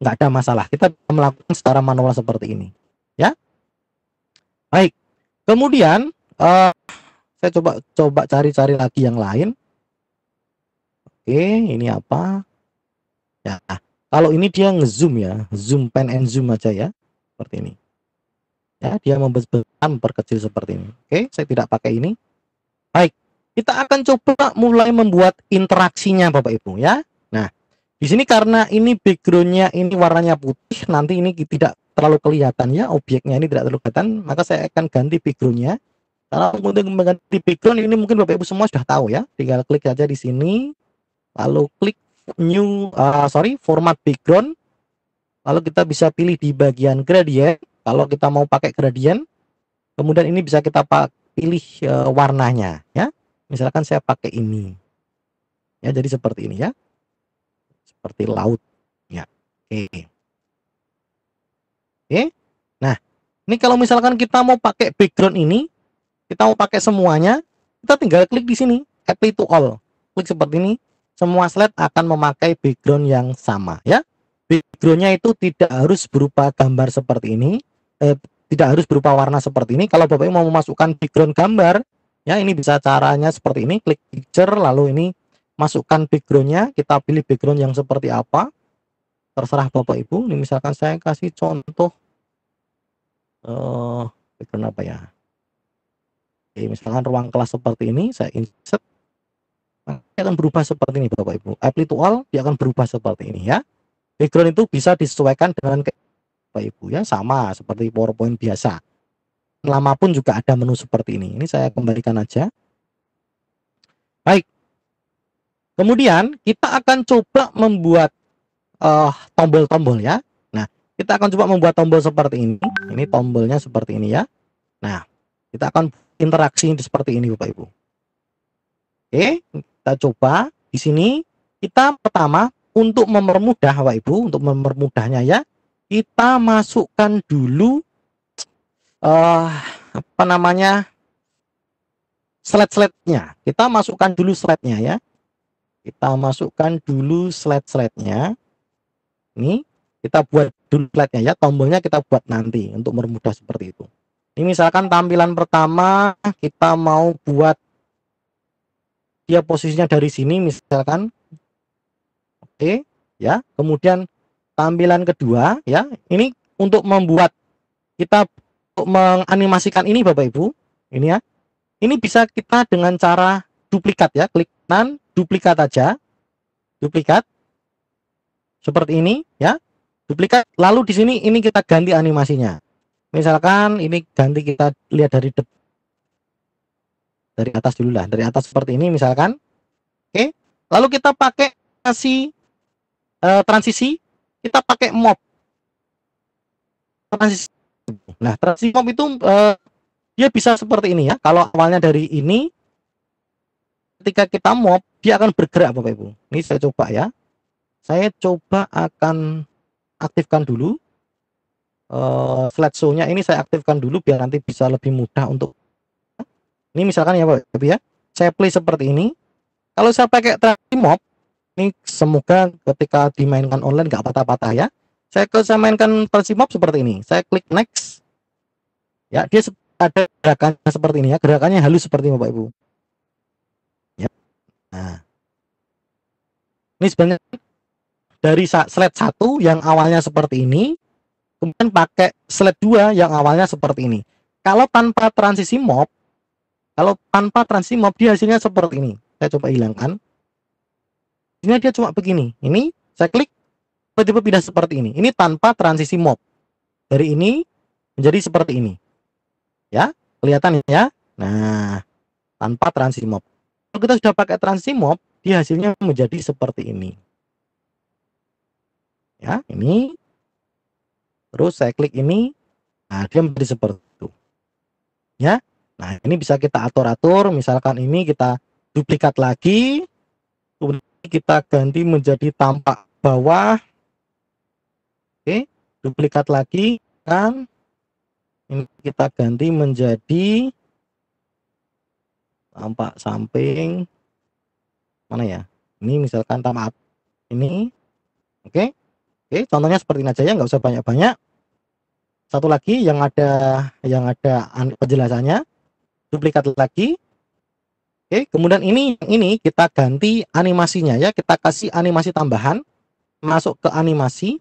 nggak ada masalah. Kita melakukan secara manual seperti ini ya. Baik. Kemudian saya coba cari-cari lagi yang lain. Oke, ini apa? Ya, kalau ini dia ngezoom ya, zoom pen and zoom aja ya, seperti ini. Ya, dia memperkecil seperti ini. Oke, saya tidak pakai ini. Baik, kita akan coba mulai membuat interaksinya Bapak Ibu ya. Nah, di sini karena ini backgroundnya ini warnanya putih, nanti ini tidak terlalu kelihatan ya, objeknya ini tidak terlalu kelihatan, maka saya akan ganti backgroundnya. Kalau untuk mengganti background ini mungkin Bapak Ibu semua sudah tahu ya, tinggal klik aja di sini, lalu klik format background, lalu kita bisa pilih di bagian gradient. Kalau kita mau pakai gradient, kemudian ini bisa kita pilih warnanya ya. Misalkan saya pakai ini ya, jadi seperti ini ya, seperti laut ya. Oke. Nah, ini kalau misalkan kita mau pakai background ini, kita mau pakai semuanya, kita tinggal klik di sini, apply to all, klik seperti ini. Semua slide akan memakai background yang sama ya. Backgroundnya itu tidak harus berupa gambar seperti ini, tidak harus berupa warna seperti ini. Kalau Bapak mau memasukkan background gambar ya, ini bisa caranya seperti ini, klik picture, lalu ini masukkan backgroundnya, kita pilih background yang seperti apa, terserah Bapak Ibu. Ini misalkan saya kasih contoh background apa ya. Oke, misalkan ruang kelas seperti ini, saya insert, dia akan berubah seperti ini Bapak Ibu. Apply to all, dia akan berubah seperti ini ya. Background itu bisa disesuaikan dengan Bapak Ibu ya, sama seperti PowerPoint biasa. Lama pun juga ada menu seperti ini. Ini saya kembalikan aja. Baik. Kemudian kita akan coba membuat tombol-tombol ya. Nah, kita akan coba membuat tombol seperti ini. Ini tombolnya seperti ini ya. Nah, kita akan interaksi seperti ini Bapak Ibu. Oke, kita coba di sini. Kita pertama untuk mempermudah Bapak Ibu, untuk mempermudahnya ya, kita masukkan dulu apa namanya, slide-slide-nya. Kita masukkan dulu slide-nya ya. Kita masukkan dulu slide-slide-nya. Ini kita buat dulu slide-nya ya, tombolnya kita buat nanti untuk mempermudah seperti itu. Ini misalkan tampilan pertama kita mau buat dia posisinya dari sini misalkan. Oke, ya. Kemudian tampilan kedua ya, ini untuk membuat kita untuk menganimasikan ini Bapak Ibu. Ini ya. Ini bisa kita dengan cara duplikat ya, klik kanan, duplikat aja. Duplikat. Seperti ini ya. Duplikat, lalu di sini ini kita ganti animasinya. Misalkan ini ganti, kita lihat dari atas dulu lah, dari atas seperti ini misalkan. Oke, lalu kita pakai transisi, kita pakai mob transisi. Nah, transisi mob itu dia bisa seperti ini ya. Kalau awalnya dari ini, ketika kita mob dia akan bergerak Bapak Ibu. Ini saya coba ya, saya coba akan aktifkan dulu slideshow-nya. Ini saya aktifkan dulu biar nanti bisa lebih mudah untuk. Ini misalkan ya Bapak Ibu ya, saya play seperti ini. Kalau saya pakai transisi mob, ini semoga ketika dimainkan online nggak patah-patah ya. Saya mainkan transisi mob seperti ini. Saya klik next. Ya, dia ada gerakannya seperti ini ya. Gerakannya halus seperti ini Bapak Ibu. Ya. Nah, ini sebenarnya dari slide 1 yang awalnya seperti ini, kemudian pakai slide 2 yang awalnya seperti ini. Kalau tanpa transisi mob, dia hasilnya seperti ini. Saya coba hilangkan. Ini dia cuma begini. Ini saya klik, tiba-tiba pindah seperti ini. Ini tanpa transisi mob. Dari ini menjadi seperti ini. Ya, kelihatan ya. Nah, tanpa transisi mob. Kalau kita sudah pakai transisi mob, dia hasilnya menjadi seperti ini. Ya, ini. Terus saya klik ini. Nah, dia menjadi seperti itu. Ya. Nah, ini bisa kita atur-atur. Misalkan ini kita duplikat lagi. Kemudian kita ganti menjadi tampak bawah. Oke, duplikat lagi kan. Ini kita ganti menjadi tampak samping. Mana ya? Ini misalkan tampak ini. Oke. Oke, contohnya seperti ini aja ya, nggak usah banyak-banyak. Satu lagi yang ada penjelasannya. Duplikat lagi. Oke, kemudian ini kita ganti animasinya ya, kita kasih animasi tambahan, masuk ke animasi,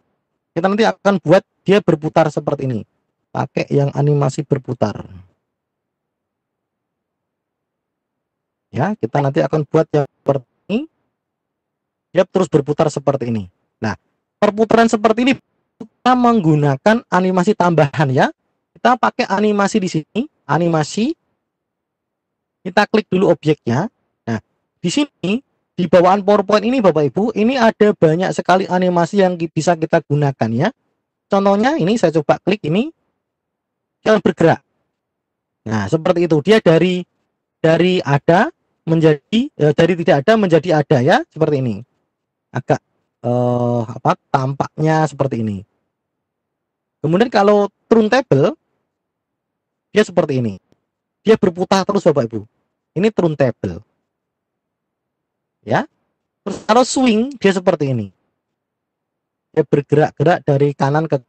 kita nanti akan buat dia berputar seperti ini. Pakai yang animasi berputar. Ya, kita nanti akan buat yang seperti ini. Dia terus berputar seperti ini. Nah, perputaran seperti ini kita menggunakan animasi tambahan ya. Kita pakai animasi di sini, animasi. Kita klik dulu objeknya. Nah, di sini di bawaan PowerPoint ini Bapak Ibu, ini ada banyak sekali animasi yang bisa kita gunakan ya. Contohnya ini saya coba klik ini, dia bergerak. Nah, seperti itu. Dia dari ada menjadi dari tidak ada menjadi ada ya, seperti ini. Agak tampaknya seperti ini. Kemudian kalau turntable dia seperti ini. Dia berputar terus Bapak Ibu. Ini turntable. Ya. Terus kalau swing dia seperti ini. Dia bergerak-gerak dari kanan ke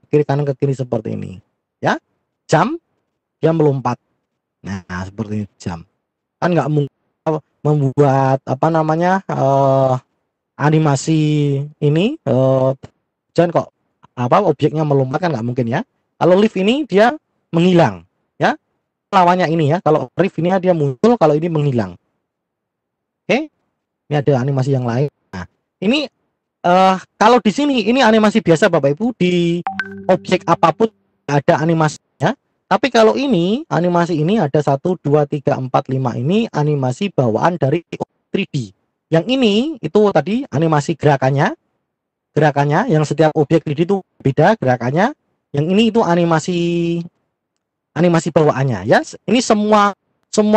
kiri seperti ini. Ya. Jump dia melompat. Nah, seperti ini jump. Kan nggak mungkin membuat animasi ini jangan kok objeknya melompat, kan nggak mungkin ya. Kalau lift ini dia menghilang ya. Lawannya ini ya, kalau riff ini dia muncul, kalau ini menghilang. Oke, ini ada animasi yang lain. Nah, ini kalau di sini ini animasi biasa Bapak Ibu, di objek apapun ada animasinya. Tapi kalau ini animasi ini ada 1, 2, 3, 4, 5 ini animasi bawaan dari 3D. Yang ini itu tadi animasi gerakannya yang setiap objek 3D itu beda gerakannya. Yang ini itu animasi bawaannya ya. Ini semua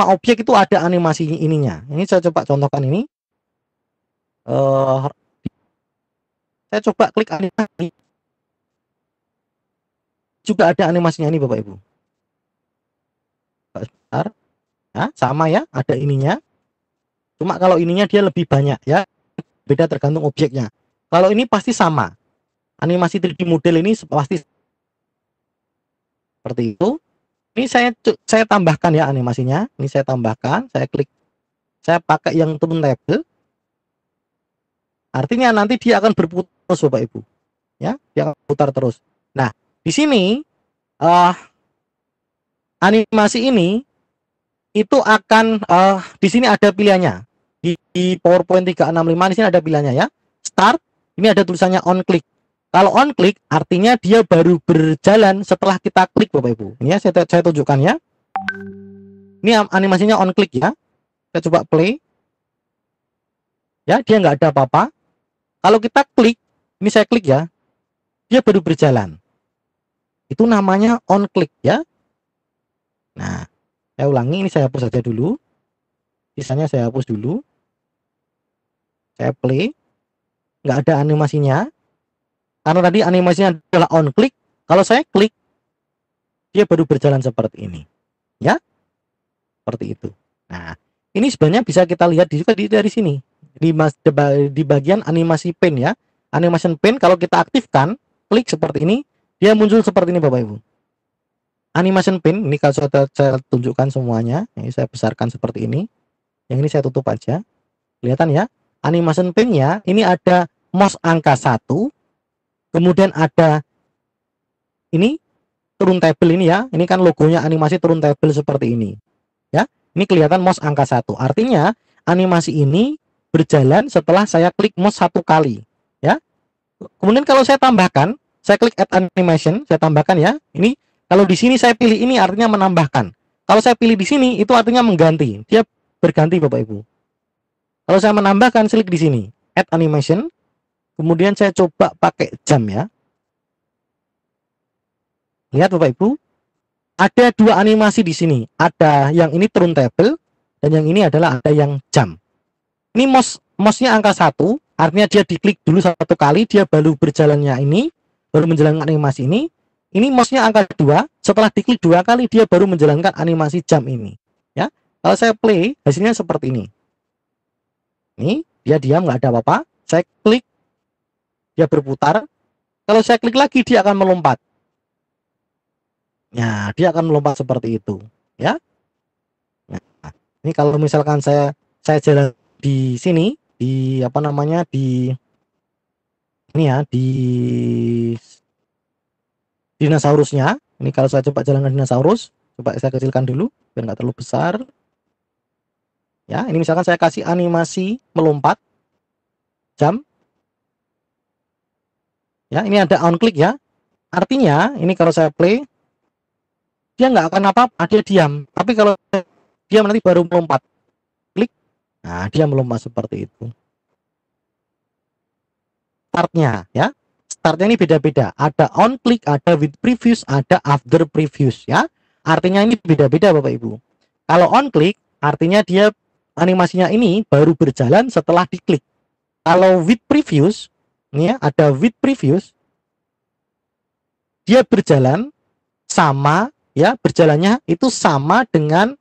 objek itu ada animasi ininya. Ini saya coba contohkan ini. Saya coba klik animasi. Juga ada animasinya ini Bapak Ibu. Sebentar. Nah, sama ya, ada ininya. Cuma kalau ininya dia lebih banyak ya. Beda tergantung objeknya. Kalau ini pasti sama. Animasi 3D model ini pasti seperti itu. Ini saya tambahkan ya animasinya. Ini saya tambahkan, saya klik. Saya pakai yang turntable. Artinya nanti dia akan berputar terus Bapak Ibu. Ya, dia akan putar terus. Nah, di sini animasi ini itu akan di sini ada pilihannya. Di PowerPoint 365 di sini ada pilihannya ya. Start, ini ada tulisannya on click. Kalau on click artinya dia baru berjalan setelah kita klik Bapak Ibu. Ini ya saya tunjukkan ya. Ini animasinya on click ya. Saya coba play. Ya, dia nggak ada apa-apa. Kalau kita klik, ini saya klik ya. Dia baru berjalan. Itu namanya on click ya. Nah, saya ulangi, ini saya hapus saja dulu. Sisanya saya hapus dulu. Saya play. Nggak ada animasinya. Karena tadi animasinya adalah on click. Kalau saya klik, dia baru berjalan seperti ini. Ya. Seperti itu. Nah, ini sebenarnya bisa kita lihat juga dari sini. Di bagian animasi pen ya. Animation pen kalau kita aktifkan, klik seperti ini, dia muncul seperti ini Bapak Ibu. Animation pen, ini kalau saya tunjukkan semuanya. Ini saya besarkan seperti ini. Yang ini saya tutup aja. Kelihatan ya. Animation pen-nya, ini ada mouse angka 1. Kemudian ada ini turntable ini ya. Ini kan logonya animasi turntable seperti ini. Ya, ini kelihatan mouse angka 1. Artinya animasi ini berjalan setelah saya klik mouse 1 kali. Ya. Kemudian kalau saya tambahkan, saya klik add animation, saya tambahkan ya. Ini kalau di sini saya pilih ini artinya menambahkan. Kalau saya pilih di sini itu artinya mengganti. Dia berganti Bapak Ibu. Kalau saya menambahkan, klik di sini add animation. Kemudian saya coba pakai jam ya. Lihat Bapak Ibu, ada dua animasi di sini. Ada yang ini turntable dan yang ini adalah ada yang jam. Ini mouse-nya angka 1, artinya dia diklik dulu 1 kali, dia baru berjalannya ini, baru menjalankan animasi ini. Ini mouse-nya angka 2, setelah diklik 2 kali dia baru menjalankan animasi jam ini. Ya, kalau saya play hasilnya seperti ini. Ini dia diam, nggak ada apa-apa. Saya klik, dia berputar. Kalau saya klik lagi dia akan melompat. Nah, dia akan melompat seperti itu, ya. Nah, ini kalau misalkan saya saya jalan di sini, di apa namanya, di ini ya, di dinosaurusnya. Ini kalau saya coba jalankan dinosaurus, coba saya kecilkan dulu biar nggak terlalu besar. Ya, ini misalkan saya kasih animasi melompat jam. Ya, ini ada on click ya. Artinya ini kalau saya play, dia nggak akan apa-apa, dia diam. Tapi kalau dia nanti baru melompat, klik, nah dia melompat seperti itu. Startnya ya, startnya ini beda-beda. Ada on click, ada with previews, ada after previews ya. Artinya ini beda-beda Bapak Ibu. Kalau on click, artinya dia animasinya ini baru berjalan setelah diklik. Kalau with previews, ini ya, ada with previews, dia berjalan sama ya, berjalannya itu sama dengan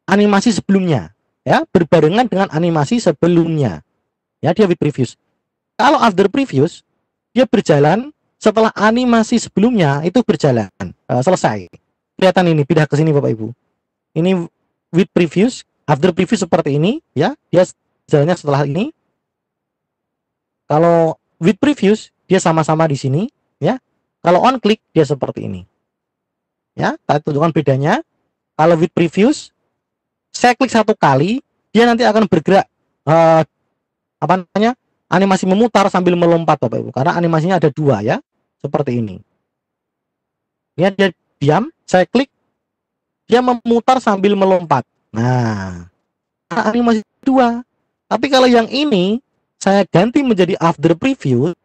animasi sebelumnya ya, berbarengan dengan animasi sebelumnya ya, dia with previews. Kalau after previews, dia berjalan setelah animasi sebelumnya itu berjalan selesai. Kelihatan ini, pindah ke sini Bapak Ibu. Ini with previews, after previews seperti ini ya, dia jalannya setelah ini. Kalau with previews dia sama-sama di sini ya. Kalau on click dia seperti ini. Ya, saya tunjukkan bedanya. Kalau with previews, saya klik satu kali, dia nanti akan bergerak apa namanya? Animasi memutar sambil melompat Bapak Ibu. Karena animasinya ada dua ya, seperti ini. Dia diam, saya klik, dia memutar sambil melompat. Nah, animasi dua. Tapi kalau yang ini saya ganti menjadi after preview.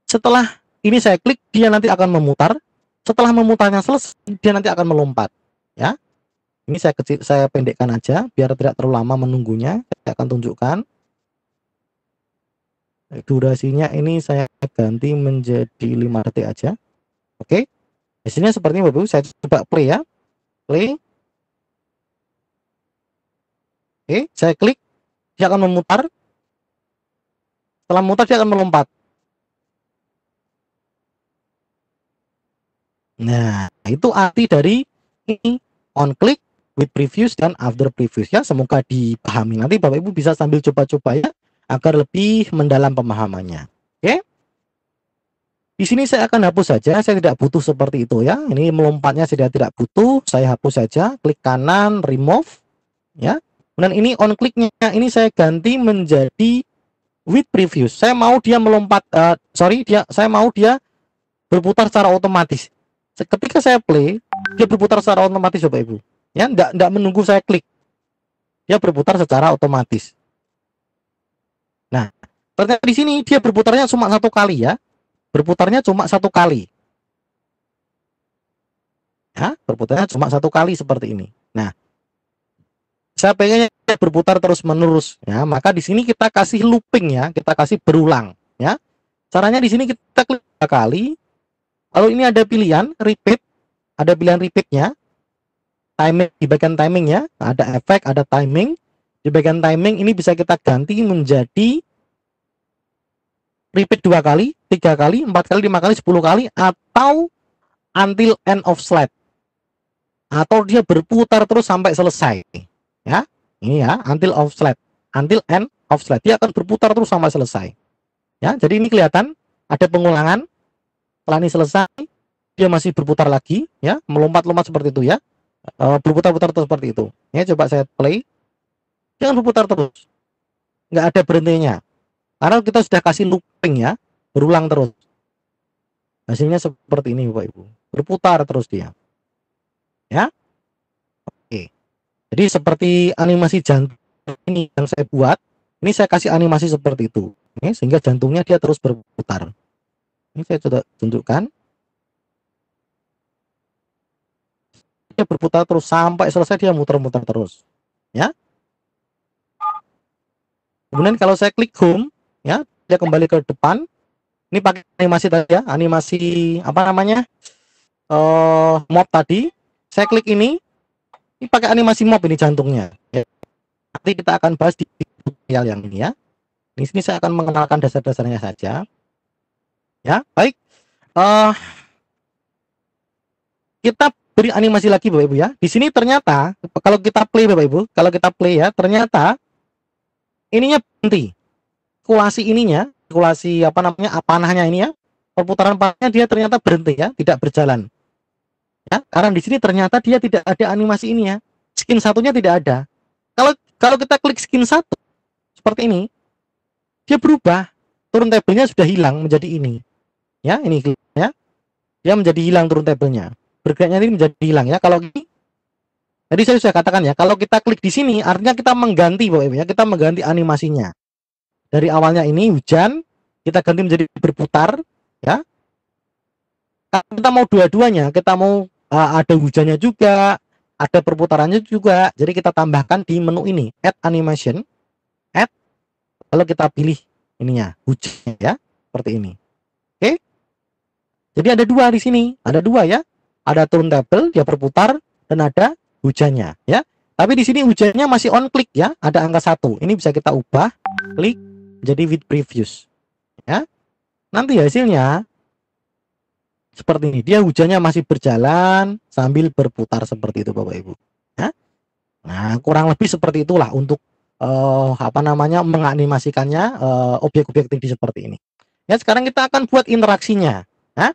Setelah ini saya klik, dia nanti akan memutar. Setelah memutarnya selesai, dia nanti akan melompat. Ya, ini saya pendekkan aja biar tidak terlalu lama menunggunya. Saya akan tunjukkan. Durasinya ini saya ganti menjadi 5 detik aja. Oke. Hasilnya seperti ini Bapak Ibu. Saya coba play ya. Play. Oke, saya klik, dia akan memutar. Setelah memutar dia akan melompat. Nah, itu arti dari ini on click, with previews, dan after previews ya. Semoga dipahami. Nanti Bapak Ibu bisa sambil coba-coba ya, agar lebih mendalam pemahamannya. Oke. Di sini saya akan hapus saja, saya tidak butuh seperti itu ya. Ini melompatnya saya tidak butuh, saya hapus saja, klik kanan, remove ya. Dan ini on clicknya ini saya ganti menjadi with previews. Saya mau dia melompat, saya mau dia berputar secara otomatis. Ketika saya play, dia berputar secara otomatis Bapak Ibu. Ya, enggak menunggu saya klik. Dia berputar secara otomatis. Nah, ternyata di sini dia berputarnya cuma satu kali ya. Berputarnya cuma satu kali. Ya, berputarnya cuma satu kali seperti ini. Nah, saya pengennya berputar terus menerus ya, maka di sini kita kasih looping ya, kita kasih berulang ya. Caranya di sini kita klik 3 kali. Lalu ini ada pilihan repeat, ada pilihan repeatnya, timing di bagian timing ya, ada efek, ada timing. Di bagian timing ini bisa kita ganti menjadi repeat 2 kali, 3 kali, 4 kali, 5 kali, 10 kali, atau until end of slide, atau dia berputar terus sampai selesai. Ya, ini ya, until end of slide, dia akan berputar terus sampai selesai. Ya, jadi ini kelihatan ada pengulangan. Setelah ini selesai, dia masih berputar lagi, ya, melompat-lompat seperti itu ya, berputar-putar terus seperti itu. Ya, coba saya play, jangan berputar terus, nggak ada berhentinya, karena kita sudah kasih looping ya, berulang terus. Hasilnya seperti ini Bapak Ibu, berputar terus dia. Ya, oke. Jadi seperti animasi jantung ini yang saya buat, ini saya kasih animasi seperti itu, ya, sehingga jantungnya dia terus berputar. Ini saya coba tunjukkan. Dia berputar terus sampai selesai, dia muter-muter terus. Ya. Kemudian kalau saya klik home, ya, dia kembali ke depan. Ini pakai animasi tadi ya, animasi apa namanya? Mob tadi. Saya klik ini pakai animasi mob ini jantungnya. Ya. Nanti kita akan bahas di tutorial yang ini ya. Di sini saya akan mengenalkan dasar-dasarnya saja. Ya, baik. Kita beri animasi lagi Bapak Ibu ya. Di sini ternyata kalau kita play Bapak Ibu, kalau kita play ya, ternyata ininya berhenti. Sirkulasi apa namanya? Panahnya ini ya. Perputaran panahnya dia ternyata berhenti ya, tidak berjalan. Ya, karena di sini ternyata dia tidak ada animasi ini ya. Skin satunya tidak ada. Kalau kalau kita klik skin satu seperti ini, dia berubah. Turntable-nya sudah hilang menjadi ini. Ya, ini ya. Dia menjadi hilang turntable-nya. Bergeraknya ini menjadi hilang ya. Kalau ini tadi saya sudah katakan ya, kalau kita klik di sini artinya kita mengganti Bapak Ibu ya, kita mengganti animasinya. Dari awalnya ini hujan, kita ganti menjadi berputar ya. Kita mau dua-duanya, kita mau ada hujannya juga, ada perputarannya juga. Jadi kita tambahkan di menu ini, add animation, add, lalu kita pilih ininya, hujannya ya, seperti ini. Oke. Jadi ada dua di sini, ada dua ya. Ada turntable, dia berputar, dan ada hujannya ya. Tapi di sini hujannya masih on click ya, ada angka 1. Ini bisa kita ubah, klik jadi with previews ya. Nanti hasilnya seperti ini, dia hujannya masih berjalan sambil berputar seperti itu Bapak Ibu ya. Nah, kurang lebih seperti itulah untuk apa namanya menganimasikannya objek-objek 3D seperti ini. Ya, sekarang kita akan buat interaksinya. Ya.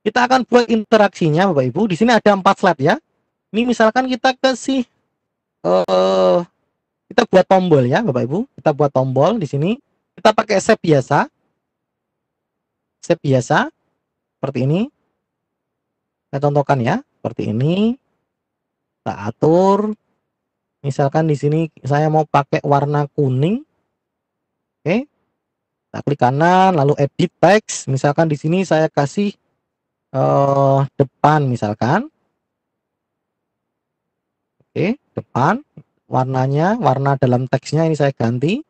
Kita akan buat interaksinya Bapak Ibu. Di sini ada 4 slide ya. Ini misalkan kita kasih kita buat tombol ya Bapak Ibu. Kita buat tombol di sini. Kita pakai shape biasa. Shape biasa seperti ini. Saya contohkan ya, seperti ini. Kita atur. Misalkan di sini saya mau pakai warna kuning. Oke. Kita klik kanan lalu edit text. Misalkan di sini saya kasih depan misalkan. Oke, depan warnanya, warna dalam teksnya ini saya ganti.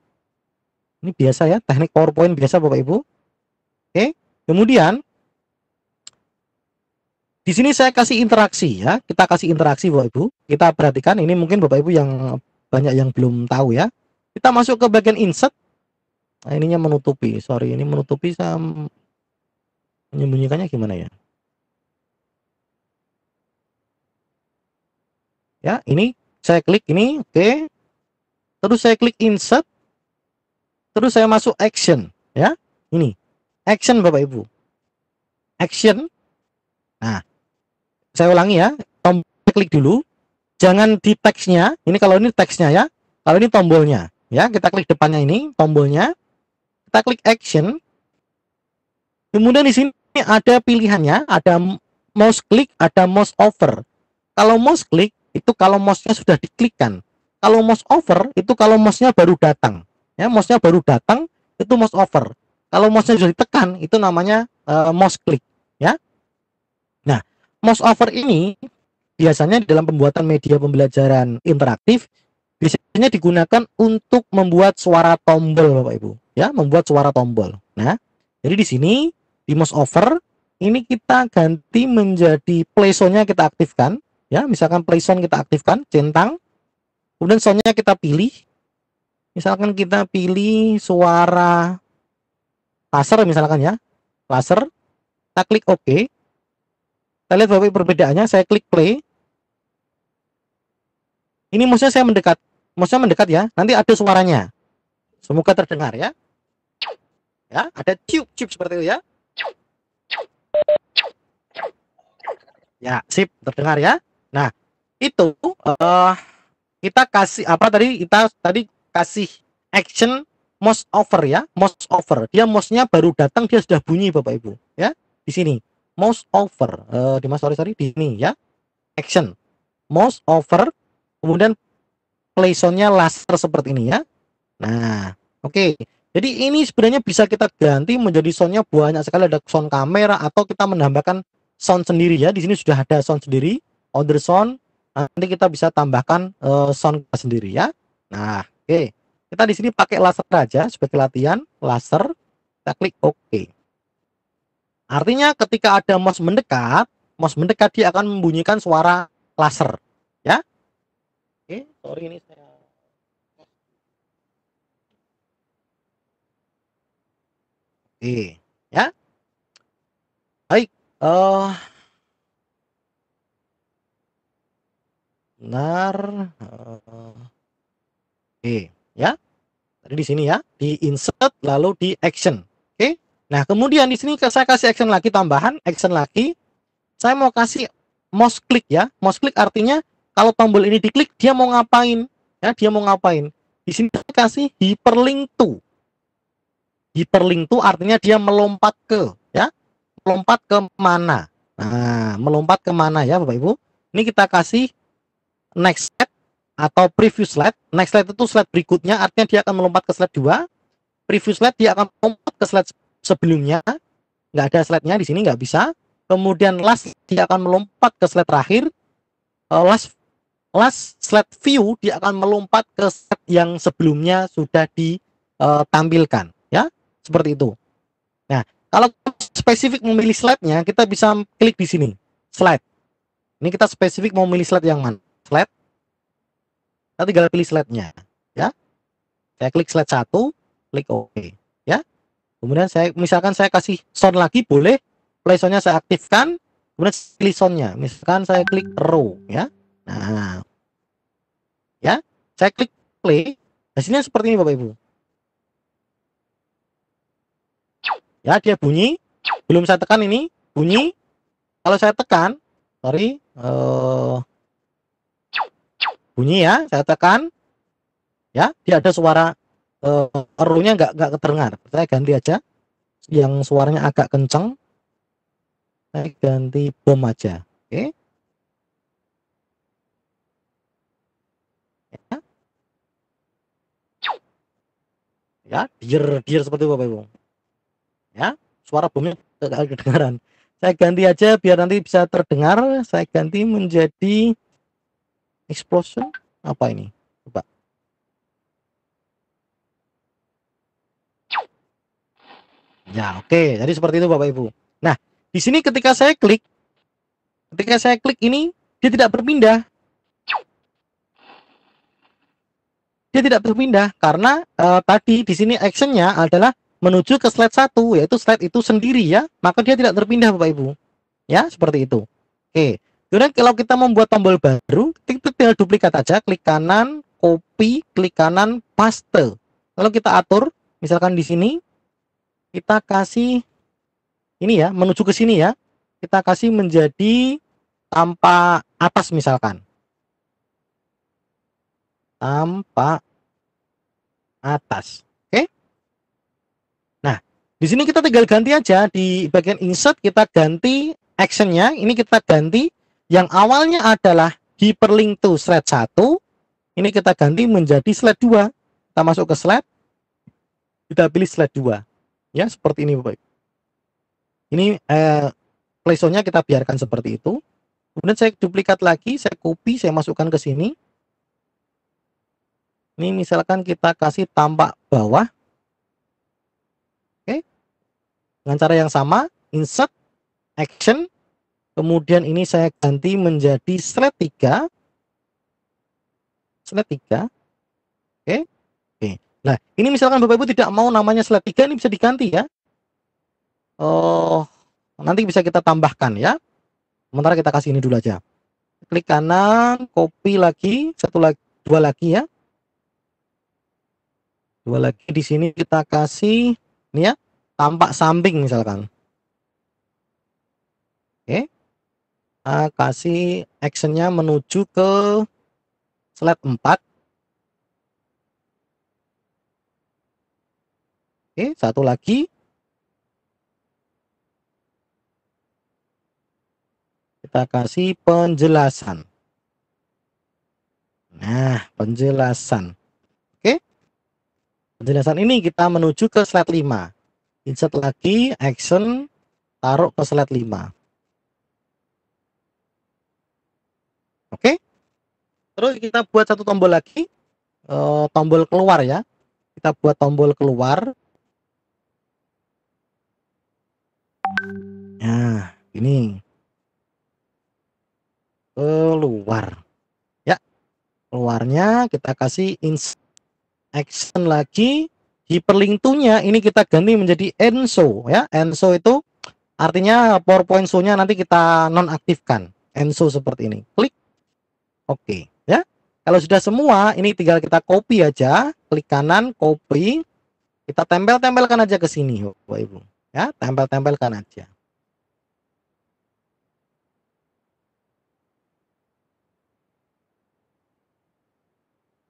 Ini biasa ya, teknik PowerPoint biasa Bapak Ibu. Oke. Kemudian di sini saya kasih interaksi ya. Kita kasih interaksi Bapak Ibu. Kita perhatikan ini mungkin Bapak Ibu yang banyak yang belum tahu ya. Kita masuk ke bagian insert. Nah, ininya menutupi. Sorry, ini menutupi saya menyembunyikannya gimana ya? Ya, ini saya klik ini, oke. Terus saya klik insert. Terus saya masuk action ya. Ini. Action Bapak Ibu. Action. Nah, saya ulangi ya. Tombol klik dulu. Jangan di teksnya. Ini kalau ini teksnya ya. Kalau ini tombolnya. Ya, kita klik depannya ini, tombolnya. Kita klik action. Kemudian di sini ada pilihannya, ada mouse click, ada mouse over. Kalau mouse click itu kalau mouse-nya sudah diklikkan. Kalau mouse over itu kalau mouse-nya baru datang. Ya, mouse-nya baru datang itu mouse over. Kalau mouse-nya sudah ditekan itu namanya mouse click, ya. Nah, mouse over ini biasanya dalam pembuatan media pembelajaran interaktif biasanya digunakan untuk membuat suara tombol Bapak Ibu, ya, membuat suara tombol. Nah, jadi di sini di mouse over ini kita ganti menjadi play sound-nya kita aktifkan. Ya, misalkan play sound kita aktifkan, centang. Kemudian sound-nya kita pilih. Misalkan kita pilih suara laser misalkan ya. Laser. Kita klik OK. Kita lihat Bapak perbedaannya, saya klik play. Ini mouse-nya saya mendekat. Mouse-nya mendekat ya. Nanti ada suaranya. Semoga terdengar ya. Ya, ada ciup-ciup seperti itu ya. Ya, sip, terdengar ya. Nah, itu kita kasih apa tadi? Kita tadi kasih action mouse over ya, mouse over. Dia mouse-nya baru datang dia sudah bunyi Bapak Ibu, ya. Di sini mouse over. Di mas sorry di sini ya. Action mouse over. Kemudian play sound-nya laser seperti ini ya. Nah, oke. Jadi ini sebenarnya bisa kita ganti menjadi sound-nya banyak sekali, ada sound kamera atau kita menambahkan sound sendiri ya. Di sini sudah ada sound sendiri, other sound. Nanti kita bisa tambahkan sound sendiri ya. Nah, oke. Kita di sini pakai laser aja sebagai latihan, laser. Kita klik OK. Artinya ketika ada mouse mendekat dia akan membunyikan suara laser, ya. Oke, sorry ini saya Oke, ya. Baik, Benar. Oke, ya. Tadi di sini ya, di insert lalu di action. Oke. Nah, kemudian di sini saya kasih action lagi, tambahan action lagi. Saya mau kasih mouse click ya. Mouse click artinya kalau tombol ini diklik dia mau ngapain? Ya, dia mau ngapain? Di sini saya kasih hyperlink to. Hyperlink to artinya dia melompat ke, ya. Melompat ke mana? Nah, melompat ke mana ya, Bapak Ibu? Ini kita kasih next slide atau preview slide. Next slide itu slide berikutnya, artinya dia akan melompat ke slide 2. Preview slide dia akan melompat ke slide sebelumnya. Nggak ada slide-nya di sini, nggak bisa. Kemudian last dia akan melompat ke slide terakhir. Last slide view dia akan melompat ke slide yang sebelumnya sudah ditampilkan, ya. Seperti itu. Nah, kalau spesifik memilih slide-nya, kita bisa klik di sini, slide. Ini kita spesifik mau memilih slide yang mana? Slide. Kita tinggal pilih slide-nya, ya. Saya klik slide 1, klik OK, ya. Kemudian misalkan saya kasih sound lagi, boleh. Play sound-nya saya aktifkan, kemudian pilih sound-nya. Misalkan saya klik row, ya. Nah, ya, saya klik play. Hasilnya seperti ini, Bapak Ibu. Ya, dia bunyi. Belum saya tekan ini, bunyi. Kalau saya tekan, sorry, bunyi ya, saya tekan. Ya, dia ada suara row-nya nggak kedengar. Saya ganti aja yang suaranya agak kenceng. Saya ganti bom aja. Oke. Ya, dir seperti itu, Bapak Ibu. Ya, suara bomnya agak kedengaran. Saya ganti aja biar nanti bisa terdengar. Saya ganti menjadi explosion. Apa ini? Coba. Ya, oke. Jadi seperti itu, Bapak Ibu. Nah, di sini ketika saya klik ini, dia tidak berpindah. Dia tidak berpindah karena tadi di sini actionnya adalah menuju ke slide 1, yaitu slide itu sendiri ya, maka dia tidak terpindah, Bapak Ibu. Ya, seperti itu. Oke. Kemudian kalau kita membuat tombol baru, kita tinggal duplikat aja, klik kanan, copy, klik kanan, paste. Lalu kita atur, misalkan di sini kita kasih ini ya, menuju ke sini ya. Kita kasih menjadi tanpa atas misalkan. Tanpa atas. Oke. Nah, di sini kita tinggal ganti aja di bagian insert, kita ganti actionnya. Ini kita ganti yang awalnya adalah hyperlink to slide 1. Ini kita ganti menjadi slide 2. Kita masuk ke slide. Kita pilih slide 2. Ya, seperti ini, Bapak. Ini placeholder-nya kita biarkan seperti itu. Kemudian saya duplikat lagi, saya copy, saya masukkan ke sini. Ini misalkan kita kasih tampak bawah. Oke. Dengan cara yang sama, insert, action. Kemudian ini saya ganti menjadi slide 3. Slide 3. Oke. Oke. Nah, ini misalkan Bapak Ibu tidak mau namanya slide 3, ini bisa diganti ya. Oh, nanti bisa kita tambahkan ya. Sementara kita kasih ini dulu aja. Klik kanan, copy lagi, dua lagi ya. Dua lagi di sini kita kasih ini ya, tampak samping misalkan. Oke. Kita kasih actionnya menuju ke slide 4. Oke, satu lagi. Kita kasih penjelasan. Nah, penjelasan. Penjelasan ini kita menuju ke slide 5. Insert lagi, action, taruh ke slide 5. Oke. Terus kita buat satu tombol lagi. Tombol keluar ya. Kita buat tombol keluar. Nah, ini. Keluar. Ya. Keluarnya kita kasih insert. Action lagi, hyperlink to-nya ini kita ganti menjadi end show ya. End show itu artinya PowerPoint show-nya nanti kita nonaktifkan. End show seperti ini. Klik. Oke, ya. Kalau sudah semua, ini tinggal kita copy aja, klik kanan, copy, kita tempel-tempelkan aja ke sini, Bapak Ibu. Ya, tempel-tempelkan aja.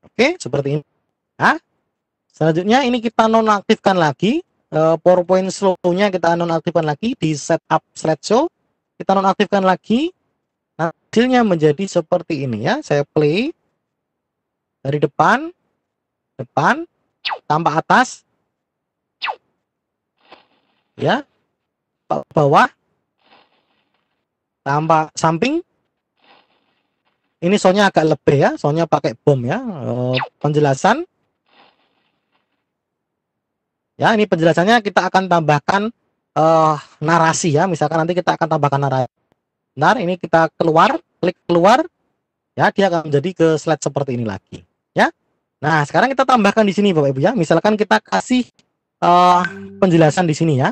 Oke, seperti ini. Nah, selanjutnya ini kita nonaktifkan lagi. PowerPoint slow-nya kita nonaktifkan lagi di setup slideshow. Kita nonaktifkan lagi. Nah, hasilnya menjadi seperti ini ya. Saya play dari depan, tambah atas, ya, bawah, tambah samping. Ini soundnya agak lebih ya, soundnya pakai bom ya. Penjelasan. Ya, ini penjelasannya kita akan tambahkan narasi ya. Misalkan nanti kita akan tambahkan narasi. Benar, ini kita keluar, klik keluar. Ya, dia akan menjadi ke slide seperti ini lagi. Ya. Nah, sekarang kita tambahkan di sini Bapak Ibu ya. Misalkan kita kasih penjelasan di sini ya.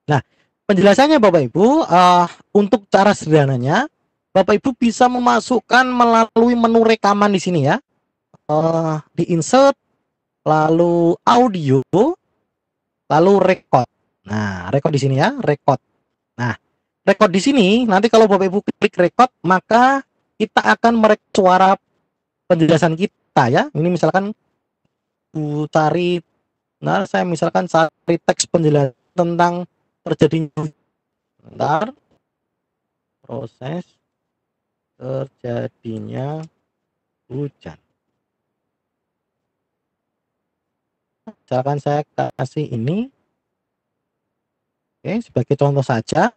Nah, penjelasannya Bapak Ibu, untuk cara sederhananya, Bapak Ibu bisa memasukkan melalui menu rekaman di sini ya. Di insert, lalu audio, lalu record. Nah, record di sini ya, record. Nah, record di sini nanti kalau Bapak Ibu klik record, maka kita akan merekod suara penjelasan kita ya. Ini misalkan cari, nah saya misalkan cari teks penjelasan tentang terjadinya, bentar, proses terjadinya hujan. Misalkan saya kasih ini. Oke, sebagai contoh saja.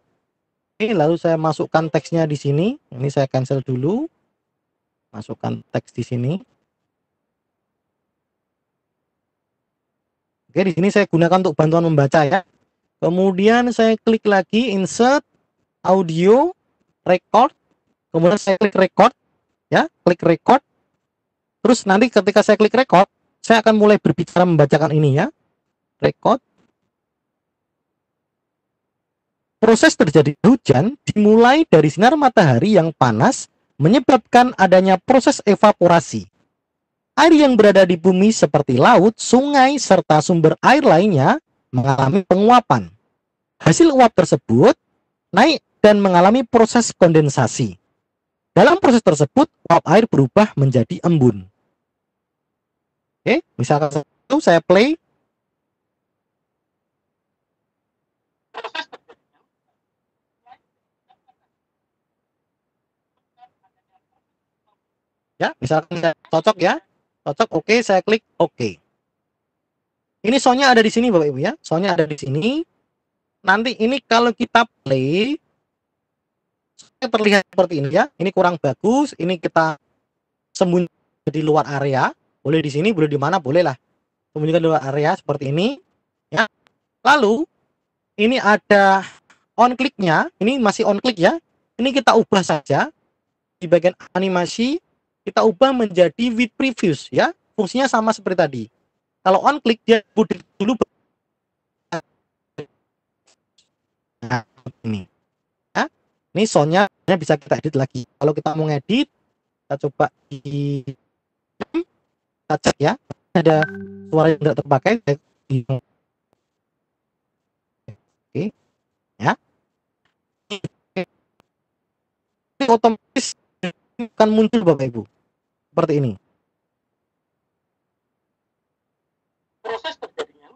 Oke, lalu saya masukkan teksnya di sini. Ini saya cancel dulu. Masukkan teks di sini. Oke, di sini saya gunakan untuk bantuan membaca ya. Kemudian saya klik lagi insert audio record. Kemudian saya klik record ya, klik record. Terus nanti ketika saya klik record, saya akan mulai berbicara membacakan ini ya. Record. Proses terjadi hujan dimulai dari sinar matahari yang panas menyebabkan adanya proses evaporasi. Air yang berada di bumi seperti laut, sungai, serta sumber air lainnya mengalami penguapan. Hasil uap tersebut naik dan mengalami proses kondensasi. Dalam proses tersebut, uap air berubah menjadi embun. Oke, misalkan itu saya play. Ya, misalkan saya cocok ya. Cocok, oke, saya klik oke. Ini soundnya ada di sini Bapak Ibu ya. Soundnya ada di sini. Nanti ini kalau kita play, terlihat seperti ini ya. Ini kurang bagus. Ini kita sembunyi di luar area. Boleh di sini, boleh di mana, boleh lah. Sembunyikan di luar area seperti ini. Ya. Lalu ini ada on click-nya. Ini masih on click ya. Ini kita ubah saja. Di bagian animasi kita ubah menjadi with previews ya. Fungsinya sama seperti tadi. Kalau on click dia dulu. Nah, ini. Ya. Ini soundnya bisa kita edit lagi. Kalau kita mau ngedit, kita coba kita cek ya. Ada suara yang tidak terpakai. Oke. Ya. Ini otomatis akan muncul Bapak Ibu. Seperti ini. Proses terjadinya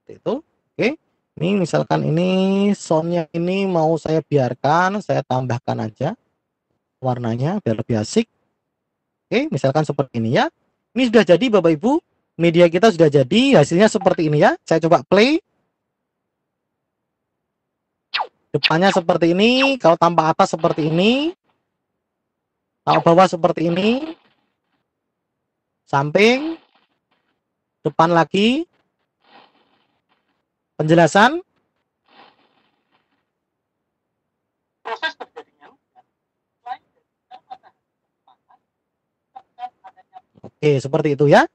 itu. Oke. Ini misalkan ini soundnya ini mau saya biarkan, saya tambahkan aja warnanya biar lebih asik. Oke, misalkan seperti ini ya. Ini sudah jadi Bapak Ibu. Media kita sudah jadi, hasilnya seperti ini ya. Saya coba play. Depannya seperti ini, kalau tambah atas seperti ini, kalau bawah seperti ini, samping, depan lagi, penjelasan. Oke, seperti itu ya.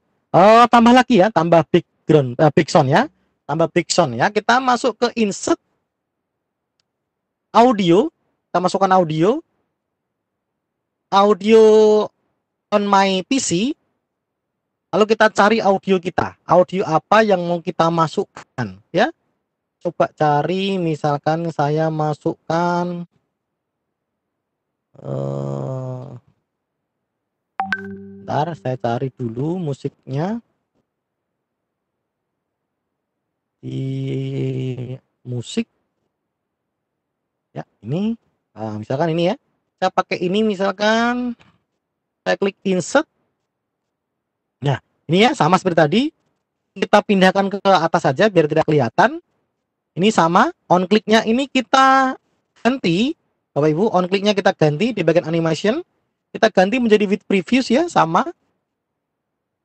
Tambah lagi ya, tambah background, big sound ya, tambah big sound ya. Kita masuk ke insert. audio, kita masukkan audio on my PC. Lalu kita cari audio kita, audio apa yang mau kita masukkan ya. Coba cari, misalkan saya masukkan bentar, saya cari dulu musiknya di musik ya. Ini misalkan ini ya, saya pakai ini, misalkan saya klik insert. Nah ini ya, sama seperti tadi, kita pindahkan ke atas saja biar tidak kelihatan. Ini sama, on kliknya ini kita ganti Bapak Ibu, on kliknya kita ganti di bagian animation, kita ganti menjadi with previews ya, sama.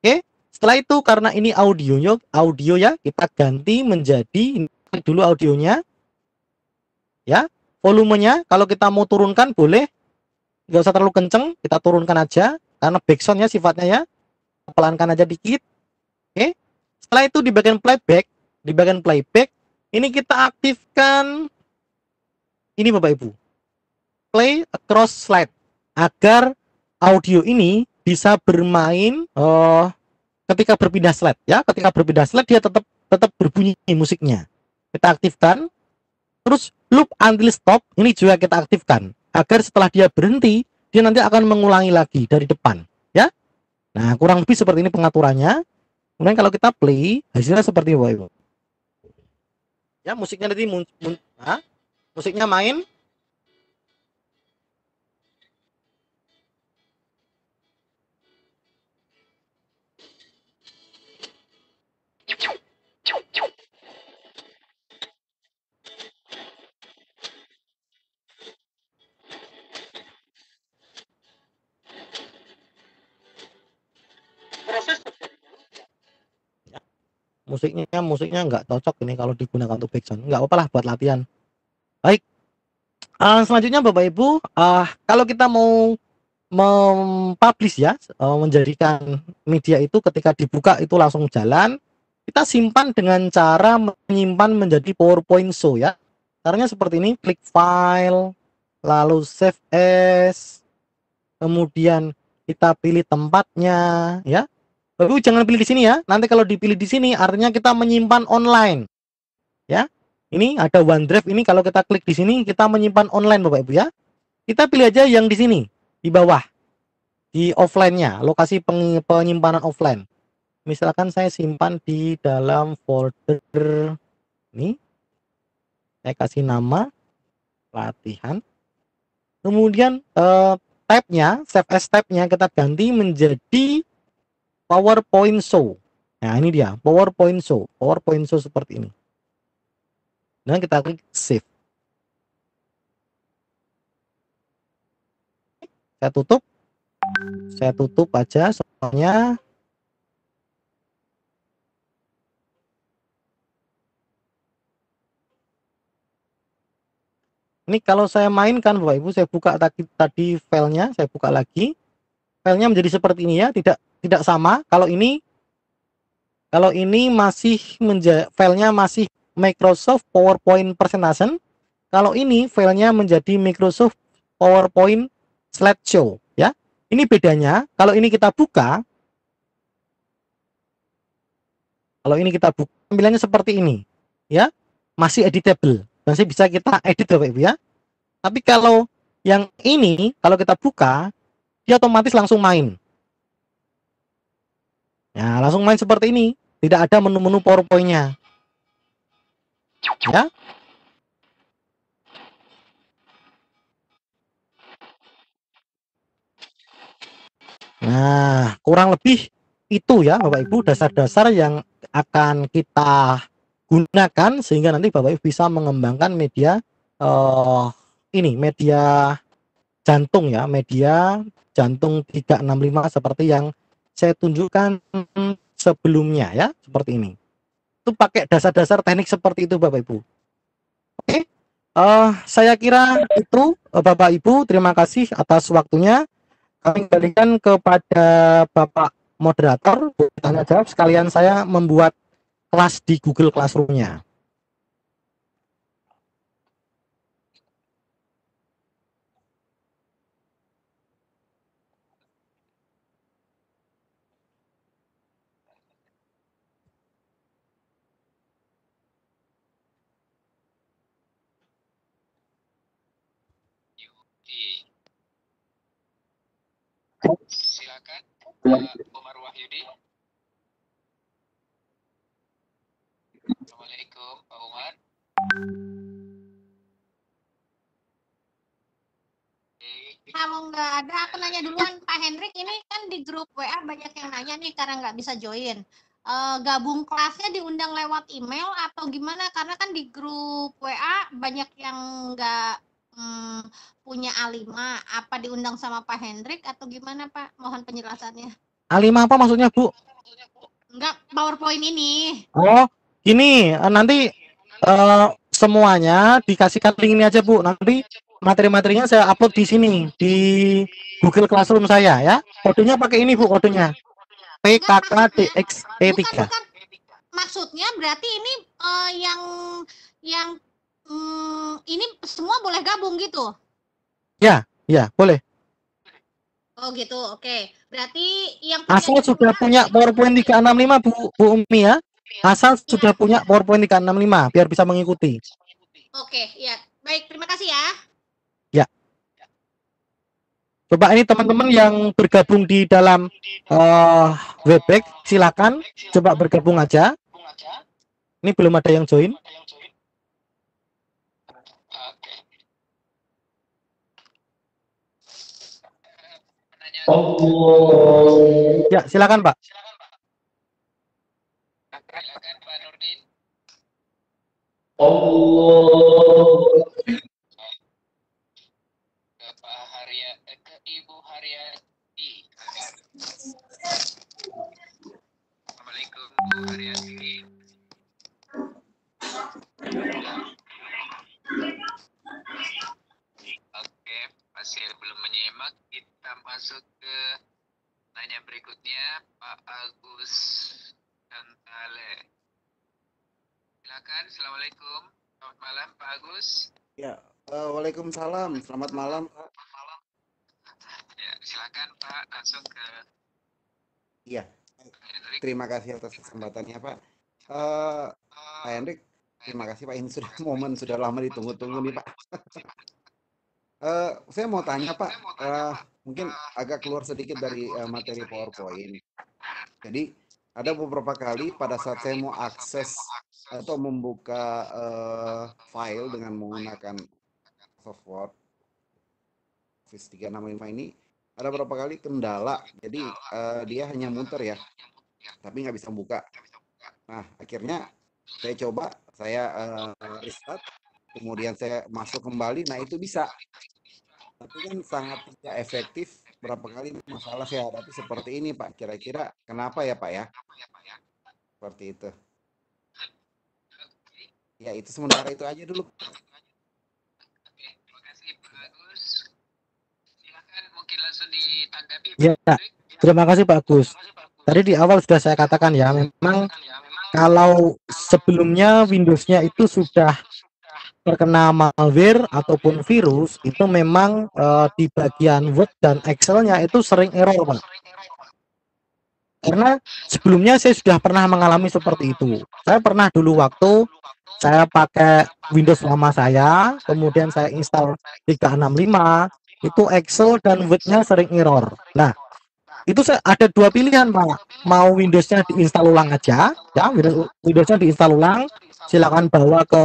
Oke, setelah itu karena ini audio ya, kita ganti menjadi, klik dulu audionya ya. Volumenya kalau kita mau turunkan boleh, nggak usah terlalu kenceng, kita turunkan aja karena backsoundnya sifatnya ya, pelankan aja dikit. Oke, setelah itu di bagian playback ini kita aktifkan ini Bapak Ibu, play across slide, agar audio ini bisa bermain ketika berpindah slide ya. Ketika berpindah slide dia tetap berbunyi musiknya. Kita aktifkan. Terus loop until stop ini juga kita aktifkan, agar setelah dia berhenti dia nanti akan mengulangi lagi dari depan ya. Nah kurang lebih seperti ini pengaturannya. Kemudian kalau kita play hasilnya seperti ini ya, musiknya nanti musiknya main. Musiknya nggak cocok ini kalau digunakan untuk background, nggak apa-apa lah buat latihan. Baik, selanjutnya Bapak Ibu, kalau kita mau mempublish ya, menjadikan media itu ketika dibuka itu langsung jalan, kita simpan dengan cara menyimpan menjadi PowerPoint show ya. Caranya seperti ini, klik file, lalu save as, kemudian kita pilih tempatnya ya. Bapak Ibu jangan pilih di sini ya. Nanti kalau dipilih di sini artinya kita menyimpan online. Ya. Ini ada OneDrive, ini kalau kita klik di sini kita menyimpan online Bapak Ibu ya. Kita pilih aja yang di sini, di bawah. Di offline-nya, lokasi penyimpanan offline. Misalkan saya simpan di dalam folder ini. Saya kasih nama latihan. Kemudian tab-nya, save as tab-nya kita ganti menjadi PowerPoint show. Nah ini dia PowerPoint show seperti ini. Dan kita klik save. Saya tutup aja soalnya ini kalau saya mainkan Bapak Ibu, saya buka tadi filenya, saya buka lagi. Filenya menjadi seperti ini ya, tidak sama. Kalau ini masih filenya masih Microsoft PowerPoint Presentation. Kalau ini filenya menjadi Microsoft PowerPoint Slideshow ya. Ini bedanya. Kalau ini kita buka, tampilannya seperti ini ya, masih editable, masih bisa kita edit Bapak Ibu ya. Tapi kalau yang ini kalau kita buka, dia otomatis langsung main. Ya, langsung main seperti ini. Tidak ada menu-menu PowerPoint-nya. Ya. Nah, kurang lebih itu ya Bapak Ibu, dasar-dasar yang akan kita gunakan sehingga nanti Bapak Ibu bisa mengembangkan media media jantung ya, media jantung 365 seperti yang saya tunjukkan sebelumnya ya, seperti ini. Itu pakai dasar-dasar teknik seperti itu Bapak Ibu. Oke, saya kira itu Bapak Ibu, terima kasih atas waktunya. Kami kembalikan kepada Bapak moderator, tanya jawab sekalian saya membuat kelas di Google Classroom-nya. Umar Wahyudi. Assalamualaikum Pak Umar. Kalau nggak ada, aku nanya duluan Pak Hendrik. Ini kan di grup WA banyak yang nanya nih karena nggak bisa join. Gabung kelasnya diundang lewat email atau gimana? Karena kan di grup WA banyak yang nggak punya A5. Apa diundang sama Pak Hendrik atau gimana Pak? Mohon penjelasannya. A5 apa maksudnya, Bu? Enggak, PowerPoint ini. Oh, gini, nanti semuanya dikasihkan link ini aja, Bu. Nanti materi-materinya saya upload di sini di Google Classroom saya ya. Kodenya pakai ini, Bu, kodenya. PKKDXE3. Bukan. Maksudnya berarti ini yang ini semua boleh gabung gitu? Ya, boleh. Oh gitu, oke. Berarti yang Asal sudah punya PowerPoint 365, Bu Umi ya. Asal sudah punya PowerPoint 365 biar bisa mengikuti. Oke, ya. Baik, terima kasih ya. Ya. Coba ini teman-teman yang bergabung di dalam Webex, silakan coba bergabung aja. Ini belum ada yang join. Ya, silakan Pak. Silakan Pak Nurdin. Ke Pak Harya, ke Ibu Haryati. Assalamualaikum Bu Haryati. Oke, masih belum menyimak. Kita masuk ke nanya berikutnya, Pak Agus Dantale. Silakan. Assalamualaikum. Selamat malam, Pak Agus. Ya, waalaikumsalam. Selamat malam, Pak. Ya, silakan Pak, langsung ke. Iya. Terima kasih atas kesempatannya, Pak. Pak Hendrik, terima kasih Pak. Ini sudah momen sudah lama ditunggu-tunggu nih, Pak. Saya mau tanya, Pak. Mungkin agak keluar sedikit dari materi PowerPoint. Jadi ada beberapa kali pada saat saya mau akses atau membuka file dengan menggunakan software Office 365 ini ada beberapa kali kendala. Jadi dia hanya muter ya, tapi nggak bisa buka. Nah, akhirnya saya coba, saya restart, kemudian saya masuk kembali. Nah, itu bisa. Tapi kan sangat tidak efektif. Berapa kali masalah saya hadapi seperti ini, Pak. Kira-kira kenapa ya, Pak ya? Seperti itu. Ya, itu sementara itu aja dulu. Oke, terima kasih Pak Agus. Silakan mungkin langsung ditanggapi. Ya, terima kasih Pak Agus. Tadi di awal sudah saya katakan ya, memang kalau sebelumnya Windows-nya itu sudah terkena malware ataupun virus, itu memang di bagian Word dan Excel-nya itu sering error, Pak. Karena sebelumnya saya sudah pernah mengalami seperti itu. Saya pernah dulu waktu saya pakai Windows lama saya, kemudian saya install 365, itu Excel dan Word-nya sering error. Nah, itu ada dua pilihan, Pak. Mau Windows-nya diinstal ulang aja, ya, Windows-nya diinstal ulang, silakan bawa ke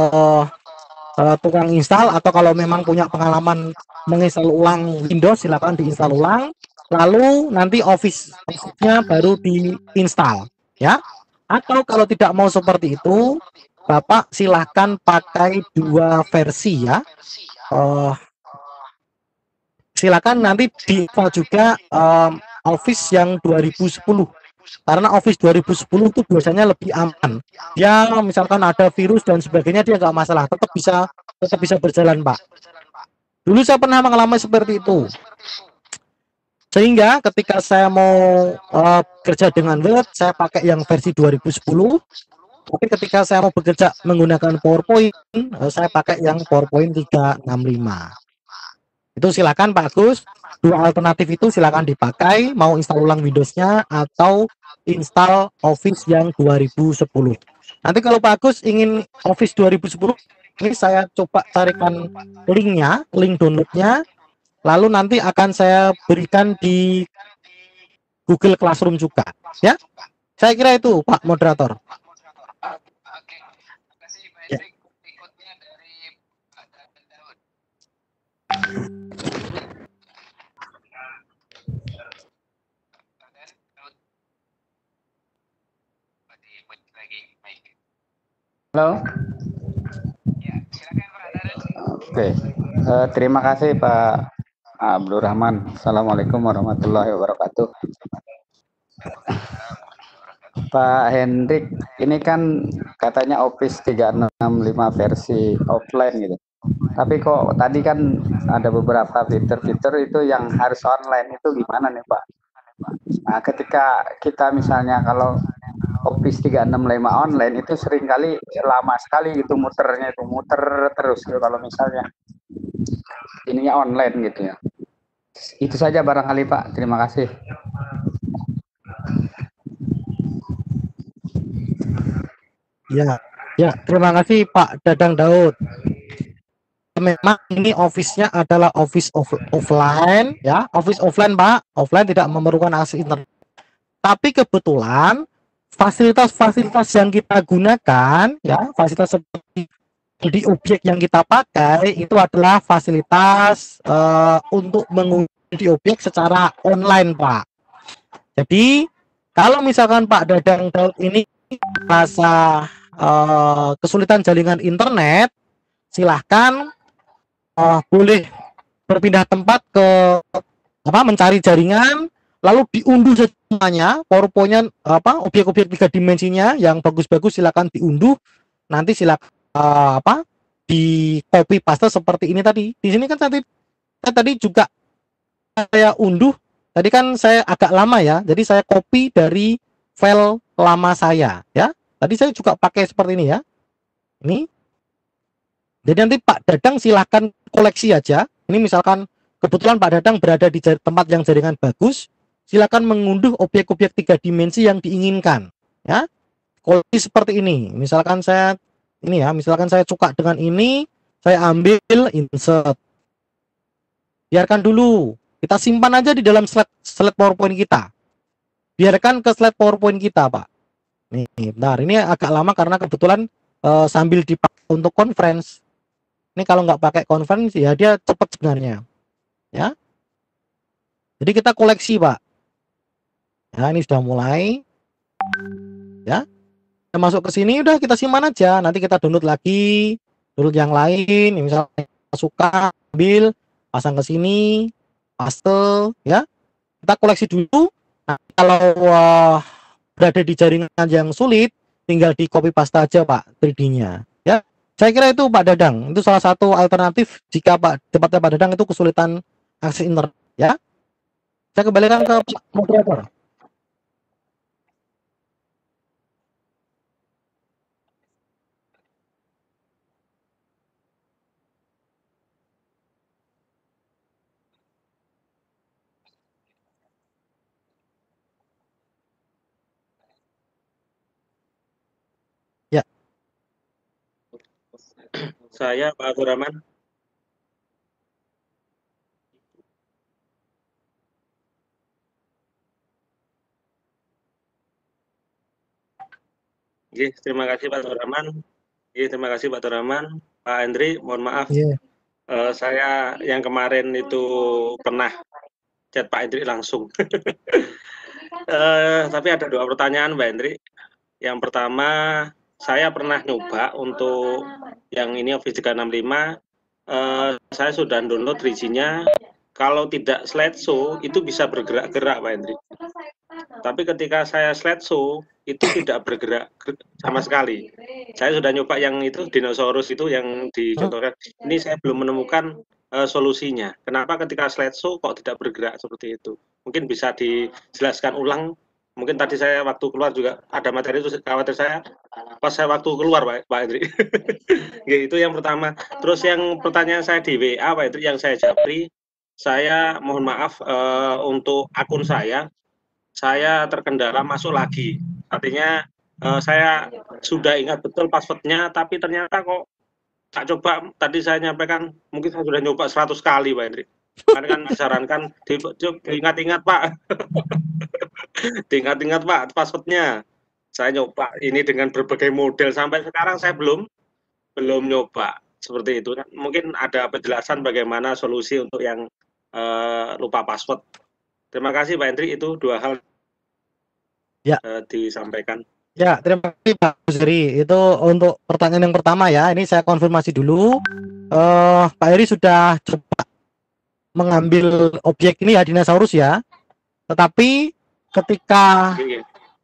tukang install, atau kalau memang punya pengalaman menginstal ulang Windows, silakan diinstal ulang, lalu nanti Office-nya baru diinstal, ya. Atau kalau tidak mau seperti itu, Bapak silahkan pakai dua versi ya. Silakan nanti di-install juga Office yang 2010. Karena Office 2010 itu biasanya lebih aman. Ya, misalkan ada virus dan sebagainya, dia nggak masalah, tetap bisa berjalan, Pak. Dulu saya pernah mengalami seperti itu. Sehingga ketika saya mau kerja dengan Word, saya pakai yang versi 2010. Tapi ketika saya mau bekerja menggunakan PowerPoint, saya pakai yang PowerPoint 365. Itu silakan Pak Agus. Dua alternatif itu silakan dipakai, mau install ulang Windows-nya atau install Office yang 2010. Nanti kalau Pak Agus ingin Office 2010, ini saya coba carikan linknya, link downloadnya, lalu nanti akan saya berikan di Google Classroom juga, ya. Saya kira itu, Pak Moderator. Oke, terima kasih Pak Ya. Hendrik. Berikutnya dari Pak Daud. Daud. Lagi baik. Halo, Ya, silakan Pak Daud. oke. Terima kasih Pak Abdul Rahman. Assalamualaikum warahmatullahi wabarakatuh. Pak Hendrik, ini kan katanya Office 365 versi offline gitu. Tapi kok tadi kan ada beberapa fitur-fitur itu yang harus online, itu gimana nih Pak? Nah, ketika kita misalnya kalau Office 365 online itu seringkali lama sekali gitu muternya, itu muter terus gitu kalau misalnya ininya online gitu ya. Itu saja barangkali Pak, terima kasih. Ya, terima kasih Pak Dadang Daud. Memang ini office-nya adalah office offline, ya, office offline Pak, offline tidak memerlukan akses internet. Tapi kebetulan fasilitas-fasilitas yang kita gunakan, ya, fasilitas seperti di objek yang kita pakai itu adalah fasilitas untuk mengunduh di objek secara online, Pak. Jadi kalau misalkan Pak Dadang Daud ini merasa kesulitan jaringan internet, silahkan boleh berpindah tempat ke mencari jaringan, lalu diunduh semuanya PowerPoint-nya objek-objek 3 dimensinya yang bagus-bagus, silakan diunduh, nanti silakan di copy paste seperti ini tadi. Di sini kan tadi juga saya unduh, tadi kan saya agak lama ya, jadi saya copy dari file lama saya ya. Tadi saya juga pakai seperti ini ya. Ini. Jadi nanti Pak Dadang silahkan koleksi aja. Ini misalkan kebetulan Pak Dadang berada di tempat yang jaringan bagus, silakan mengunduh objek-objek 3 dimensi yang diinginkan, ya. Koleksi seperti ini. Misalkan saya suka dengan ini, saya ambil insert. Biarkan dulu. Kita simpan aja di dalam slide PowerPoint kita. Biarkan ke slide PowerPoint kita, Pak. Nih, bentar. Ini agak lama karena kebetulan sambil dipakai untuk conference. Ini kalau nggak pakai conference ya dia cepat sebenarnya, ya. Jadi kita koleksi, Pak. Ya, ini sudah mulai, ya. Kita masuk ke sini, udah kita simpan aja. Nanti kita download lagi, download yang lain. Misalnya suka, ambil, pasang ke sini, paste, ya. Kita koleksi dulu. Nah, kalau berada di jaringan yang sulit, tinggal di copy paste aja, Pak, 3D-nya. Ya, saya kira itu Pak Dadang. Itu salah satu alternatif jika tempatnya Pak Dadang itu kesulitan akses internet, ya. Saya kembalikan ke Pak Moderator. Ya. Saya Pak Abdul Rahman. Terima kasih Pak Abdul Rahman. Terima kasih Pak Abdul Rahman. Pak Hendri, mohon maaf. Saya yang kemarin itu pernah chat Pak Hendri langsung. Tapi ada 2 pertanyaan Pak Hendri. Yang pertama, saya pernah nyoba untuk yang ini Office 365, saya sudah download 3G-nya. Kalau tidak slideshow itu bisa bergerak-gerak Pak Hendri. Tapi ketika saya slideshow itu tidak bergerak sama sekali. Saya sudah nyoba yang itu dinosaurus itu yang dicontohkan. Ini saya belum menemukan solusinya. Kenapa ketika slideshow kok tidak bergerak seperti itu? Mungkin bisa dijelaskan ulang. Mungkin tadi saya waktu keluar juga ada materi itu khawatir saya pas saya waktu keluar Pak Hendri. Itu yang pertama. Terus yang pertanyaan saya di WA Pak Hendri yang saya japri, saya mohon maaf untuk akun saya terkendala masuk lagi. Artinya saya sudah ingat betul passwordnya, tapi ternyata kok tak coba, tadi saya nyampaikan, mungkin saya sudah nyoba 100 kali Pak Hendri. Kan disarankan diingat-ingat Pak. Tingkat-tingkat Pak passwordnya. Saya nyoba ini dengan berbagai model sampai sekarang saya belum nyoba seperti itu. Mungkin ada penjelasan bagaimana solusi untuk yang lupa password. Terima kasih Pak Hendri, itu 2 hal Ya. Disampaikan. Ya, terima kasih Pak Heri. Itu untuk pertanyaan yang pertama ya. Ini saya konfirmasi dulu. Pak Heri sudah coba mengambil objek ini ya, dinosaurus ya. Tetapi ketika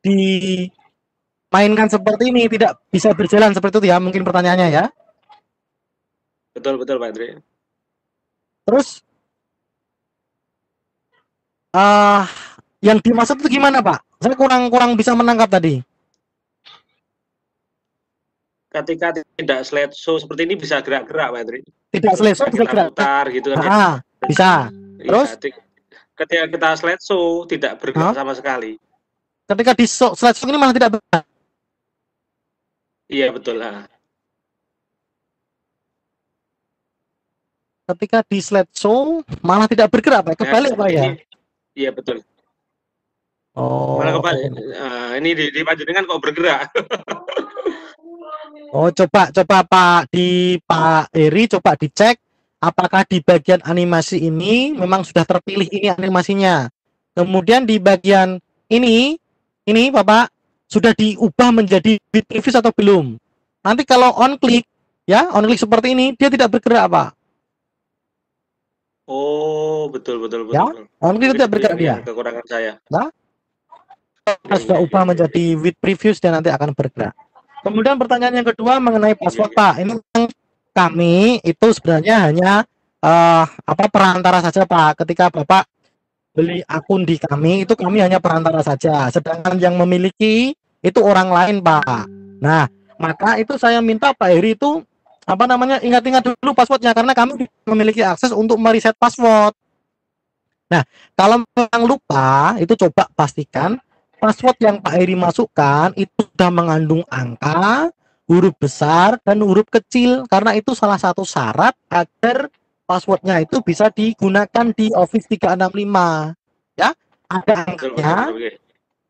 dimainkan seperti ini tidak bisa berjalan seperti itu ya, mungkin pertanyaannya ya. Betul Pak Hendri. Terus yang dimaksud itu gimana Pak? Saya kurang bisa menangkap tadi. Ketika tidak slideshow seperti ini bisa gerak-gerak Pak Hendri. Tidak slideshow bisa gerak. Putar gitu kan ya. Bisa. Terus ketika kita slideshow tidak bergerak sama sekali. Ketika di slideshow ini malah tidak bergerak. Iya betul. Ketika di slideshow malah tidak bergerak Pak. Kebalik Pak ya. Iya betul. Oh. Malah kebalik. Ini di panjenengan kok bergerak. Oh, coba Pak Heri coba dicek apakah di bagian animasi ini memang sudah terpilih ini animasinya. Kemudian di bagian ini Bapak sudah diubah menjadi with previous atau belum. Nanti kalau on click seperti ini dia tidak bergerak Pak. Oh, betul. Ya, on click tidak bergerak dia. Kekurangan saya. Nah, sudah ubah menjadi with previous dan nanti akan bergerak. Kemudian pertanyaan yang kedua mengenai password Pak. Ini kami itu sebenarnya hanya perantara saja Pak. Ketika Bapak beli akun di kami itu kami hanya perantara saja. Sedangkan yang memiliki itu orang lain Pak. Nah, maka itu saya minta Pak Heri itu ingat-ingat dulu passwordnya karena kami memiliki akses untuk mereset password. Nah, kalau memang lupa itu coba pastikan password yang Pak Heri masukkan itu sudah mengandung angka, huruf besar, dan huruf kecil. Karena itu salah satu syarat agar passwordnya itu bisa digunakan di Office 365. Ya, ada angkanya,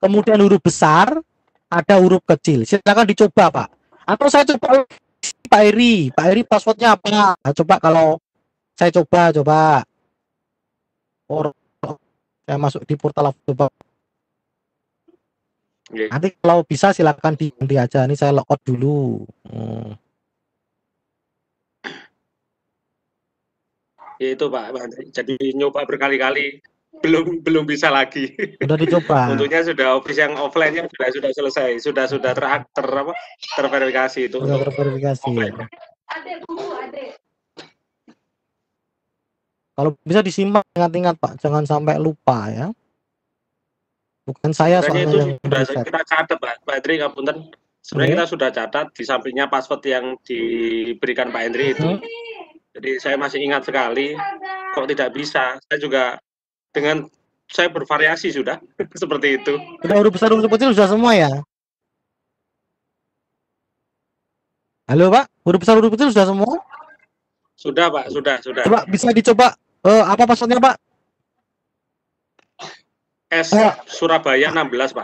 kemudian huruf besar, ada huruf kecil. Silakan dicoba Pak. Atau saya coba Pak Heri passwordnya apa? Nah, coba kalau saya coba. Saya masuk di portal coba. Nanti kalau bisa silakan diganti aja. Ini saya logout dulu. Ya itu Pak, jadi nyoba berkali-kali belum bisa lagi. Sudah dicoba. Untungnya sudah office yang offline-nya sudah selesai, sudah terverifikasi itu. Sudah terverifikasi. Kalau bisa disimpan ingat-ingat Pak, jangan sampai lupa ya. Bukan saya soalnya itu yang sudah kita catat Pak Hendri, ngapunten. Sebenarnya kita sudah catat di sampingnya password yang diberikan Pak Hendri itu. Jadi saya masih ingat sekali, kok tidak bisa. Saya juga saya bervariasi sudah seperti itu. Sudah huruf besar huruf kecil sudah semua ya. Halo Pak, huruf besar huruf kecil sudah semua? Sudah Pak, sudah. Coba bisa dicoba apa passwordnya Pak? S Surabaya 16 Pak.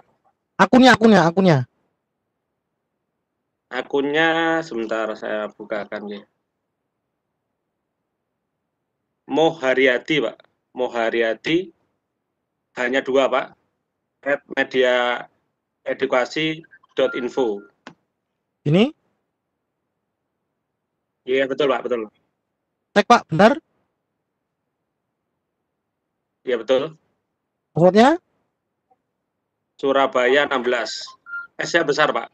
Akunnya. Akunnya sebentar saya bukakan ya. Moharyati Pak. Moharyati hanya 2 Pak. @mediaedukasi.info. Ini? Iya betul Pak, betul. Cek Pak, benar? Iya betul. Passwordnya? Surabaya 16. S-nya besar Pak.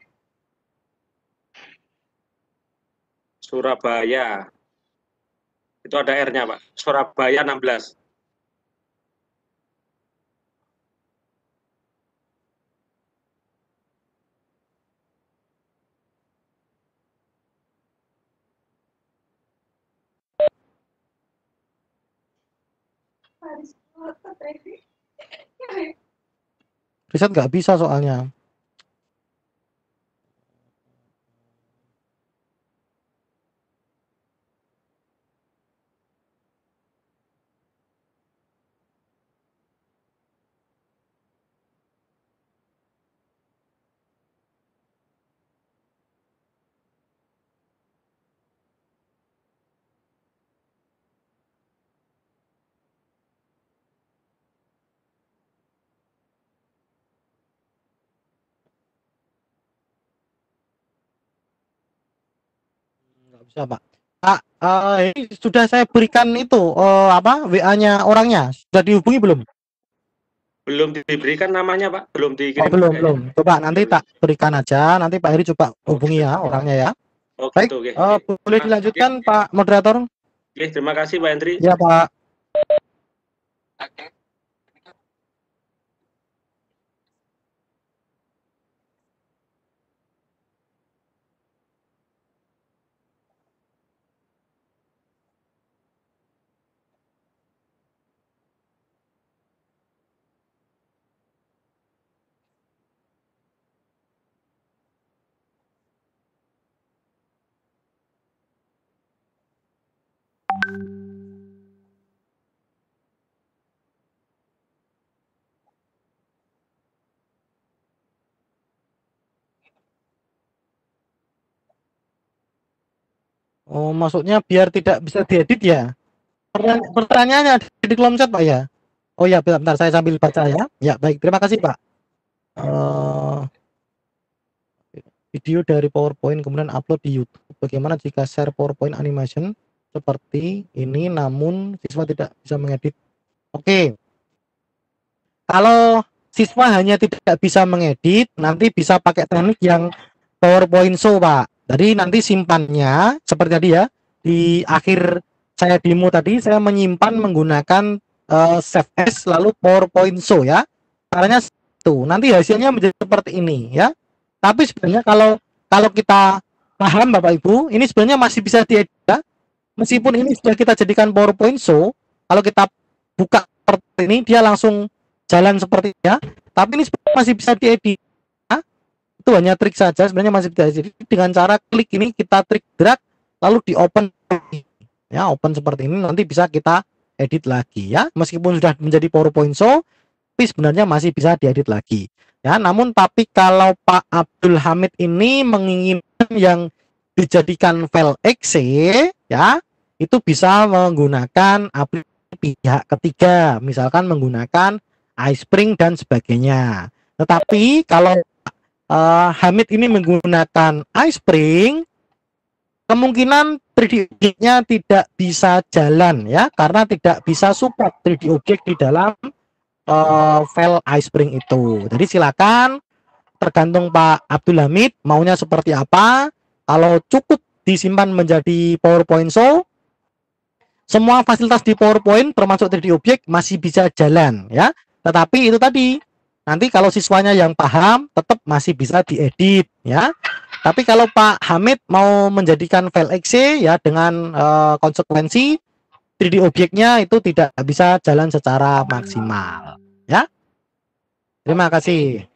Surabaya. Itu ada R-nya Pak. Surabaya 16. Riset nggak bisa soalnya. nggak bisa, Pak. Pak, ini sudah saya berikan itu WA-nya orangnya. Sudah dihubungi belum? Belum diberikan namanya, Pak. Belum Oh, dikirim. belum, kayaknya. belum. Coba nanti Belum. tak berikan aja. Nanti Pak Heri coba hubungi ya orangnya ya. Oh, Baik, gitu, oke. boleh dilanjutkan Pak Moderator? Oke, terima kasih Pak Hendri. Ya, Pak. Oke. Oh, maksudnya biar tidak bisa diedit ya? Pertanyaannya ada di kolom chat, Pak ya? Oh ya, bentar, saya sambil baca ya. Ya, baik. Terima kasih, Pak. Video dari PowerPoint kemudian upload di YouTube. Bagaimana jika share PowerPoint animation seperti ini namun siswa tidak bisa mengedit? Oke. Kalau siswa hanya tidak bisa mengedit, nanti bisa pakai teknik yang PowerPoint show, Pak. Jadi nanti simpannya seperti tadi ya. Di akhir saya demo tadi saya menyimpan menggunakan save as lalu PowerPoint show ya. Caranya itu. Nanti hasilnya menjadi seperti ini ya. Tapi sebenarnya kalau kita paham Bapak Ibu, ini sebenarnya masih bisa diedit ya. Meskipun ini sudah kita jadikan PowerPoint show, kalau kita buka seperti ini dia langsung jalan seperti ya. Tapi ini sebenarnya masih bisa diedit. Ya. Itu hanya trik saja, sebenarnya masih bisa diedit dengan cara klik ini kita trik drag lalu di open ya, open seperti ini nanti bisa kita edit lagi ya. Meskipun sudah menjadi PowerPoint show, tapi sebenarnya masih bisa diedit lagi. Ya, namun tapi kalau Pak Abdul Hamid ini menginginkan yang dijadikan file exe ya, itu bisa menggunakan aplikasi pihak ketiga, misalkan menggunakan iSpring dan sebagainya. Tetapi kalau Hamid ini menggunakan iSpring, kemungkinan 3D objeknya tidak bisa jalan ya, karena tidak bisa support 3D objek di dalam file iSpring itu. Jadi silakan, tergantung Pak Abdul Hamid maunya seperti apa. Kalau cukup disimpan menjadi PowerPoint show, semua fasilitas di PowerPoint termasuk 3D objek masih bisa jalan ya. Tetapi itu tadi, nanti kalau siswanya yang paham tetap masih bisa diedit ya. Tapi kalau Pak Hamid mau menjadikan file exe ya dengan konsekuensi 3D objeknya itu tidak bisa jalan secara maksimal ya. Terima kasih.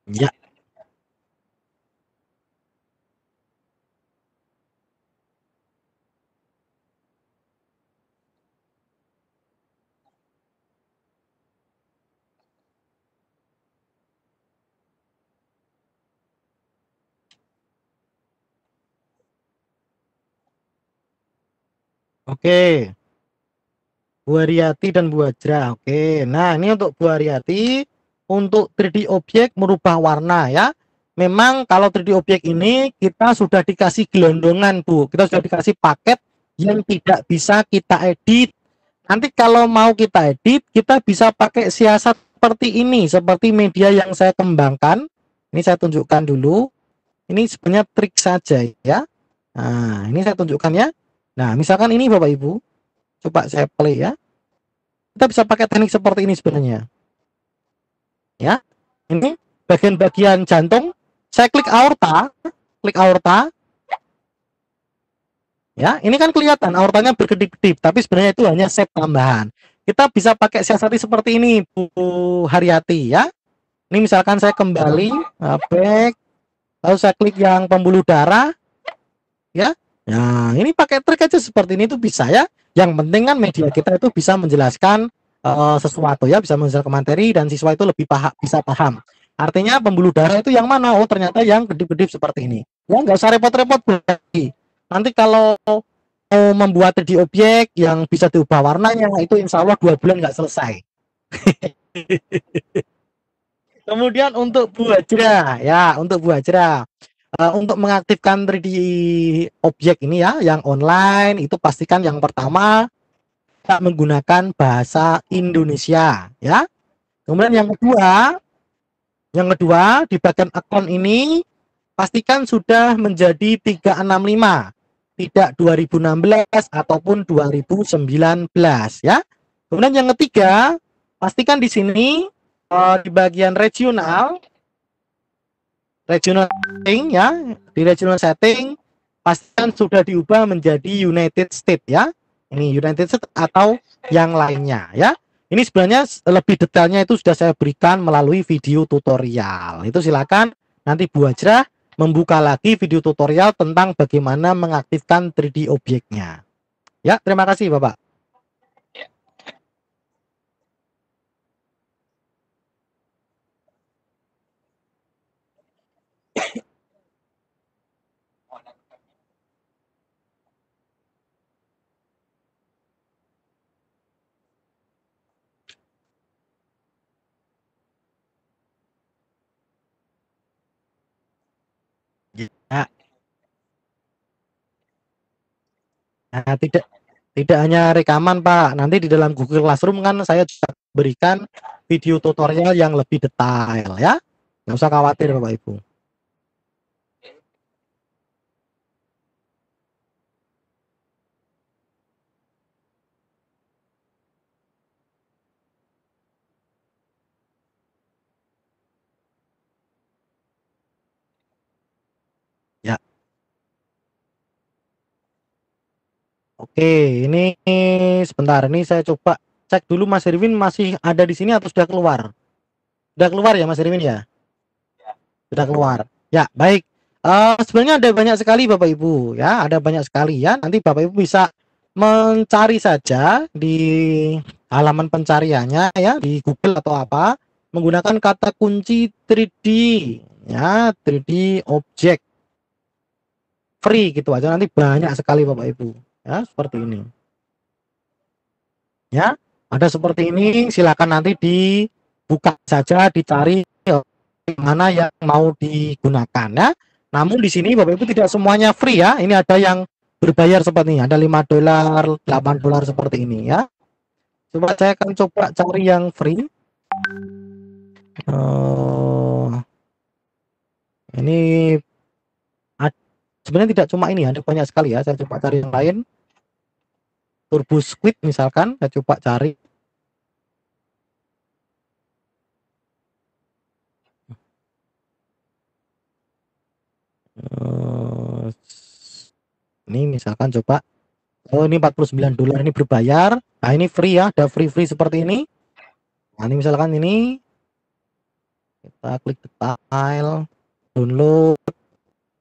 Ya. Oke. Bu Haryati dan Bu Hajra. Oke. Nah, ini untuk Bu Haryati, untuk 3D objek merubah warna ya. Memang kalau 3D objek ini kita sudah dikasih gelondongan, Bu. Kita sudah dikasih paket yang tidak bisa kita edit. Nanti kalau mau kita edit, kita bisa pakai siasat seperti ini, seperti media yang saya kembangkan. Ini saya tunjukkan dulu. Ini sebenarnya trik saja ya. Nah, ini saya tunjukkan ya. Nah, misalkan ini Bapak Ibu. Coba saya play ya. Kita bisa pakai teknik seperti ini sebenarnya. Ya. Ini bagian-bagian jantung. Saya klik aorta. Ya, ini kan kelihatan aortanya berkedip-kedip, tapi sebenarnya itu hanya shape tambahan. Kita bisa pakai siasati seperti ini, Bu Haryati ya. Ini misalkan saya kembali back, lalu saya klik yang pembuluh darah ya. Nah, ini pakai trik aja seperti ini itu bisa ya. Yang penting kan media kita itu bisa menjelaskan sesuatu ya, bisa menjelaskan materi dan siswa itu lebih bisa paham. Artinya pembuluh darah itu yang mana? Oh, ternyata yang kedip-kedip seperti ini. Ya, nggak usah repot-repot berarti. Nanti kalau mau membuat 3D objek yang bisa diubah warnanya, itu insya Allah 2 bulan nggak selesai. Kemudian untuk Bu Hajra, ya, untuk Bu Hajra, untuk mengaktifkan 3D objek ini ya, yang online, itu pastikan yang pertama kita menggunakan bahasa Indonesia, ya. Kemudian yang kedua di bagian akun ini pastikan sudah menjadi 365, tidak 2016 ataupun 2019 ya. Kemudian yang ketiga, pastikan di sini di bagian regional setting ya, di regional setting pastikan sudah diubah menjadi United States ya. Ini United States atau yang lainnya ya. Ini sebenarnya lebih detailnya itu sudah saya berikan melalui video tutorial. Itu silakan nanti Bu Hajra membuka lagi video tutorial tentang bagaimana mengaktifkan 3D objeknya. Ya, terima kasih Bapak. Ya. Nah, tidak hanya rekaman Pak, nanti di dalam Google Classroom kan saya juga berikan video tutorial yang lebih detail ya. Nggak usah khawatir Bapak Ibu. Ya. Oke, ini sebentar, ini saya coba cek dulu Mas Irwin masih ada di sini atau sudah keluar? Sudah keluar ya Mas Irwin ya? Sudah keluar. Ya, baik. Sebenarnya ada banyak sekali Bapak Ibu ya, ada banyak sekali ya. Nanti Bapak Ibu bisa mencari saja di halaman pencariannya ya, di Google atau apa, menggunakan kata kunci 3D ya, 3D object free gitu aja, nanti banyak sekali Bapak Ibu ya, seperti ini ya, ada seperti ini. Silakan nanti dibuka saja, dicari mana yang mau digunakan ya. Namun di sini Bapak Ibu tidak semuanya free ya, ini ada yang berbayar seperti ini, ada $5, $8 seperti ini ya. Coba saya akan coba cari yang free. Ini sebenarnya tidak cuma ini, ada banyak sekali ya. Saya coba cari yang lain. Turbo Squid misalkan, saya coba cari. Ini misalkan coba. Oh, ini $49, ini berbayar. Nah, ini free ya, ada free seperti ini. Nah, ini misalkan ini kita klik detail, download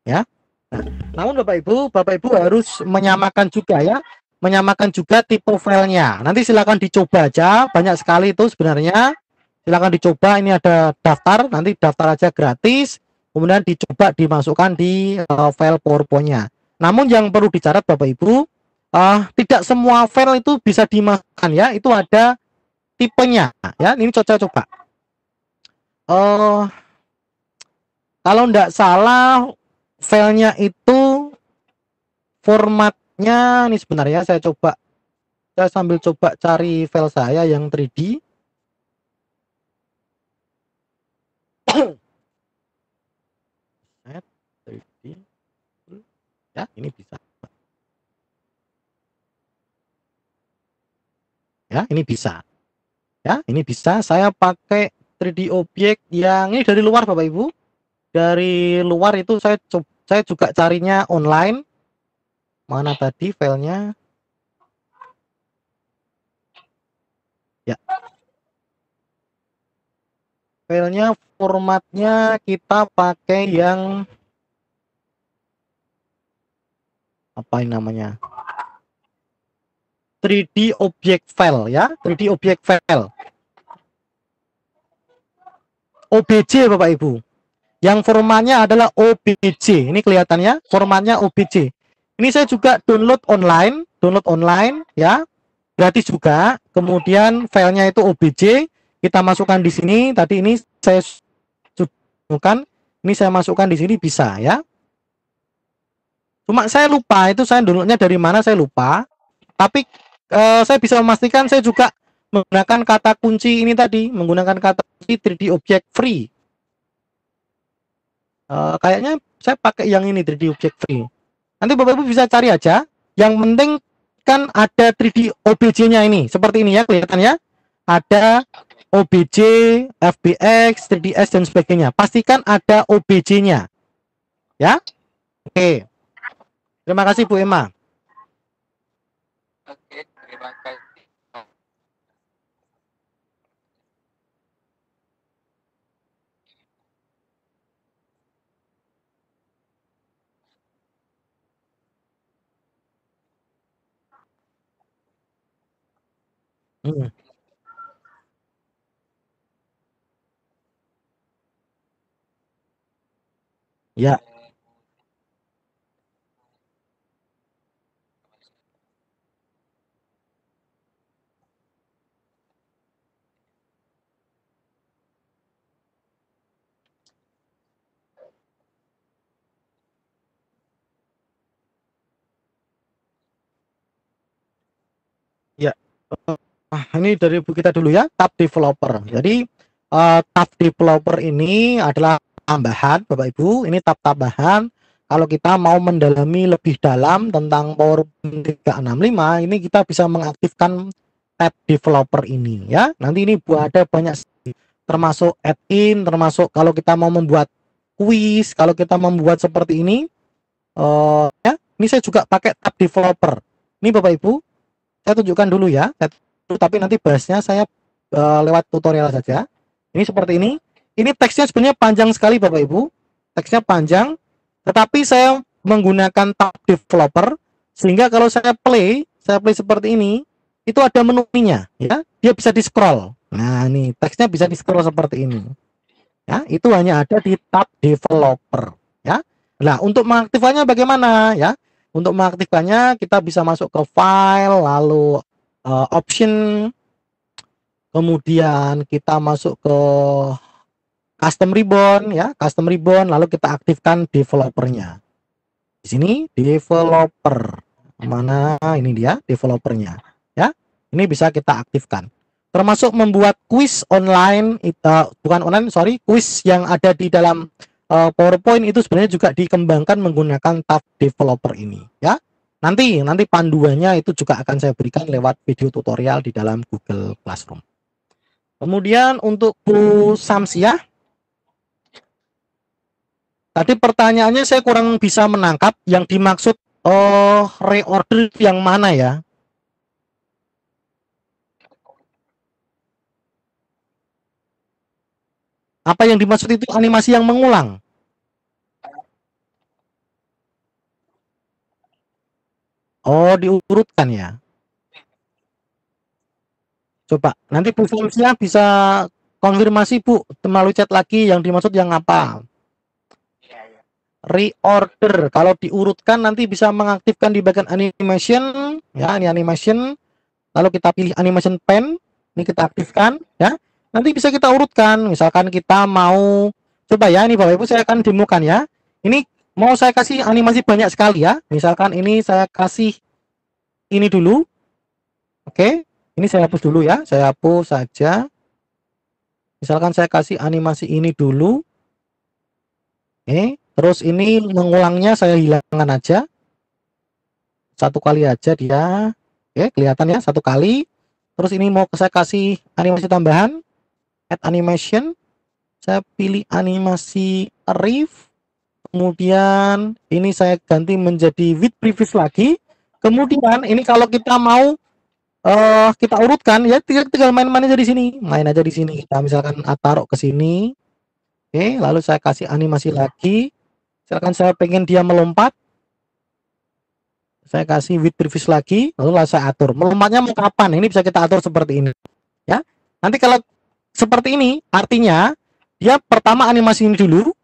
ya. Nah, namun Bapak Ibu harus menyamakan juga ya, menyamakan juga tipe filenya. Nanti silakan dicoba aja, banyak sekali itu sebenarnya. Silakan dicoba, ini ada daftar, nanti daftar aja gratis. Kemudian dicoba dimasukkan di file PowerPoint-nya. Namun yang perlu dicatat Bapak Ibu, tidak semua file itu bisa dimasukkan ya, itu ada tipenya ya. Ini coba. Kalau enggak salah filenya itu formatnya ini sebenarnya saya sambil coba cari file saya yang 3D. Ya, ini bisa. Ya, ini bisa. Ya, ini bisa. Saya pakai 3D objek yang ini dari luar Bapak Ibu. Dari luar itu saya juga carinya online. Mana tadi filenya? Ya. Filenya formatnya kita pakai yang apa ini namanya? 3D object file ya, 3D object file. OBJ Bapak Ibu. Yang formatnya adalah OBJ. Ini kelihatannya formatnya OBJ. Ini saya juga download online ya. Gratis juga. Kemudian filenya itu OBJ. Kita masukkan di sini. Tadi ini saya masukkan. Ini saya masukkan di sini bisa ya. Cuma saya lupa itu saya downloadnya dari mana saya lupa. Tapi saya bisa memastikan saya juga menggunakan kata kunci ini tadi, menggunakan kata kunci 3D Object Free. Kayaknya saya pakai yang ini 3D Object Free. Nanti Bapak Ibu bisa cari aja. Yang penting kan ada 3D OBJ-nya ini, seperti ini ya kelihatannya. Ada OBJ, FBX, 3ds dan sebagainya. Pastikan ada OBJ-nya. Ya. Oke. Terima kasih Bu Emma. Oke, terima kasih. Hmm. Ya. Ya. Ini dari Bu kita dulu ya, tab developer. Jadi tab developer ini adalah tambahan Bapak Ibu, ini tab tambahan. Kalau kita mau mendalami lebih dalam tentang PowerPoint 365, ini kita bisa mengaktifkan tab developer ini ya. Nanti ini ada banyak termasuk add-in, termasuk kalau kita mau membuat quiz, kalau kita membuat seperti ini ya. Ini saya juga pakai tab developer. Ini Bapak Ibu, saya tunjukkan dulu ya. Tapi nanti bahasnya saya lewat tutorial saja. Ini seperti ini. Ini teksnya sebenarnya panjang sekali Bapak Ibu. Teksnya panjang, tetapi saya menggunakan tab developer sehingga kalau saya play seperti ini, itu ada menunya ya. Dia bisa di-scroll. Nah, ini teksnya bisa di-scroll seperti ini. Ya, itu hanya ada di tab developer ya. Nah, untuk mengaktifkannya bagaimana ya? Untuk mengaktifkannya kita bisa masuk ke file, lalu option, kemudian kita masuk ke custom ribbon ya, custom ribbon, lalu kita aktifkan developernya. Di sini developer, mana ini dia developernya ya. Ini bisa kita aktifkan. Termasuk membuat quiz online, bukan online, sorry, quiz yang ada di dalam PowerPoint itu sebenarnya juga dikembangkan menggunakan tab developer ini ya. Nanti panduannya itu juga akan saya berikan lewat video tutorial di dalam Google Classroom. Kemudian untuk Bu Samsiah, tadi pertanyaannya saya kurang bisa menangkap yang dimaksud reorder yang mana ya? Apa yang dimaksud itu animasi yang mengulang? Oh, diurutkan ya. Coba nanti Bu Samsiah bisa konfirmasi Bu melalui chat lagi yang dimaksud yang apa. Reorder kalau diurutkan nanti bisa mengaktifkan di bagian animation ya, ini animation, lalu kita pilih animation pen, ini kita aktifkan ya. Nanti bisa kita urutkan, misalkan kita mau coba ya, ini Bapak Ibu saya akan demokan ya. Ini mau saya kasih animasi banyak sekali ya, misalkan ini saya kasih ini dulu. Oke, ini saya hapus dulu ya, saya hapus saja. Misalkan saya kasih animasi ini dulu. Oke, terus ini mengulangnya saya hilangkan aja. Satu kali aja dia. Oke, kelihatan ya, satu kali. Terus ini mau saya kasih animasi tambahan. Add animation. Saya pilih animasi riff. Kemudian ini saya ganti menjadi with previous lagi. Kemudian ini kalau kita mau kita urutkan ya, tinggal main-main aja di sini. Main aja di sini. Kita misalkan taruh ke sini. Oke, lalu saya kasih animasi lagi. Misalkan saya pengen dia melompat. Saya kasih with previous lagi, lalu saya atur. Melompatnya mau kapan? Ini bisa kita atur seperti ini. Ya. Nanti kalau seperti ini, artinya Dia pertama animasi ini dulu,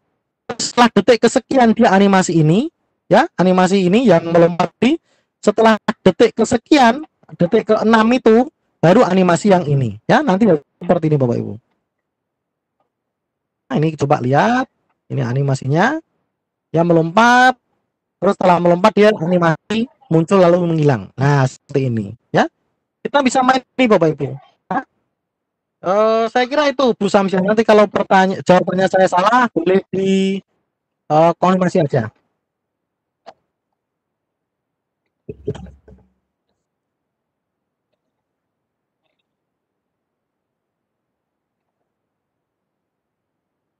setelah detik kesekian dia animasi ini, ya, animasi ini yang melompat di, setelah detik kesekian, detik ke-6 itu baru animasi yang ini, ya. Nanti seperti ini Bapak Ibu. Nah, ini coba lihat, ini animasinya, dia melompat, terus setelah melompat dia animasi muncul lalu menghilang. Nah, seperti ini, ya. Kita bisa main ini Bapak Ibu. Nah, saya kira itu Bu Samsia. Nanti kalau jawabannya saya salah, boleh di konfirmasi aja.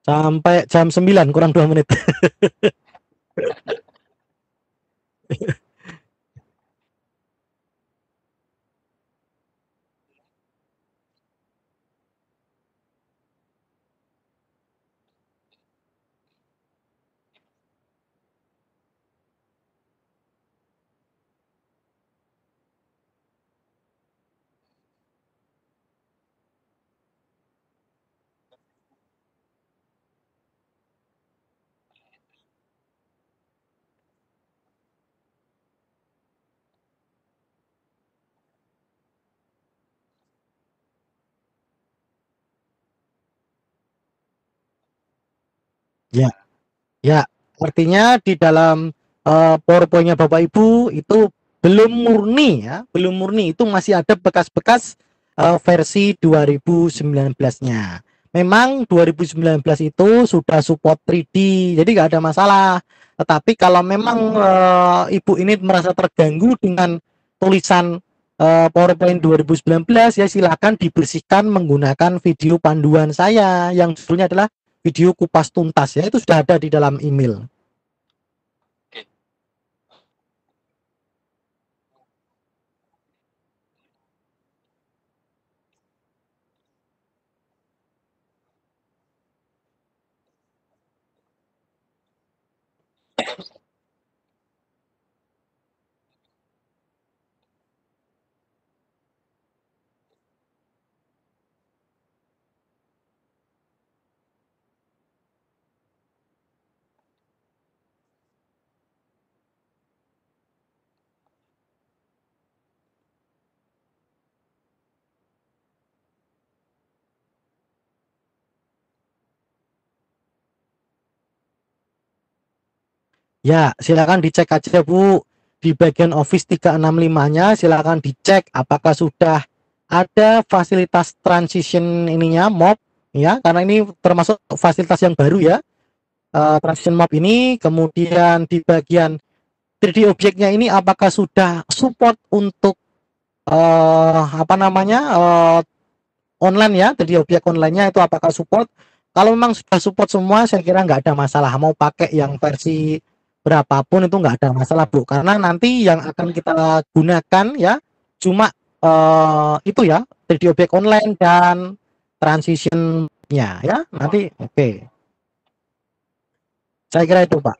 Sampai jam 9 kurang 2 menit. Ya, ya. Artinya di dalam PowerPoint-nya Bapak Ibu itu belum murni ya, belum murni, itu masih ada bekas-bekas versi 2019-nya. Memang 2019 itu sudah support 3D, jadi nggak ada masalah. Tetapi kalau memang Ibu ini merasa terganggu dengan tulisan PowerPoint 2019, ya silakan dibersihkan menggunakan video panduan saya yang judulnya adalah video kupas tuntas, ya, itu sudah ada di dalam email. Ya, silakan dicek aja Bu di bagian Office 365-nya, silakan dicek apakah sudah ada fasilitas transition ininya mob, ya, karena ini termasuk fasilitas yang baru ya. Transition mob ini, kemudian di bagian 3D objeknya ini apakah sudah support untuk apa namanya online ya, 3D objek online-nya itu apakah support. Kalau memang sudah support semua, saya kira nggak ada masalah. Mau pakai yang versi berapapun itu nggak ada masalah Bu, karena nanti yang akan kita gunakan ya cuma itu ya, 3D objek online dan transition-nya ya. Nanti oke. Saya kira itu Pak.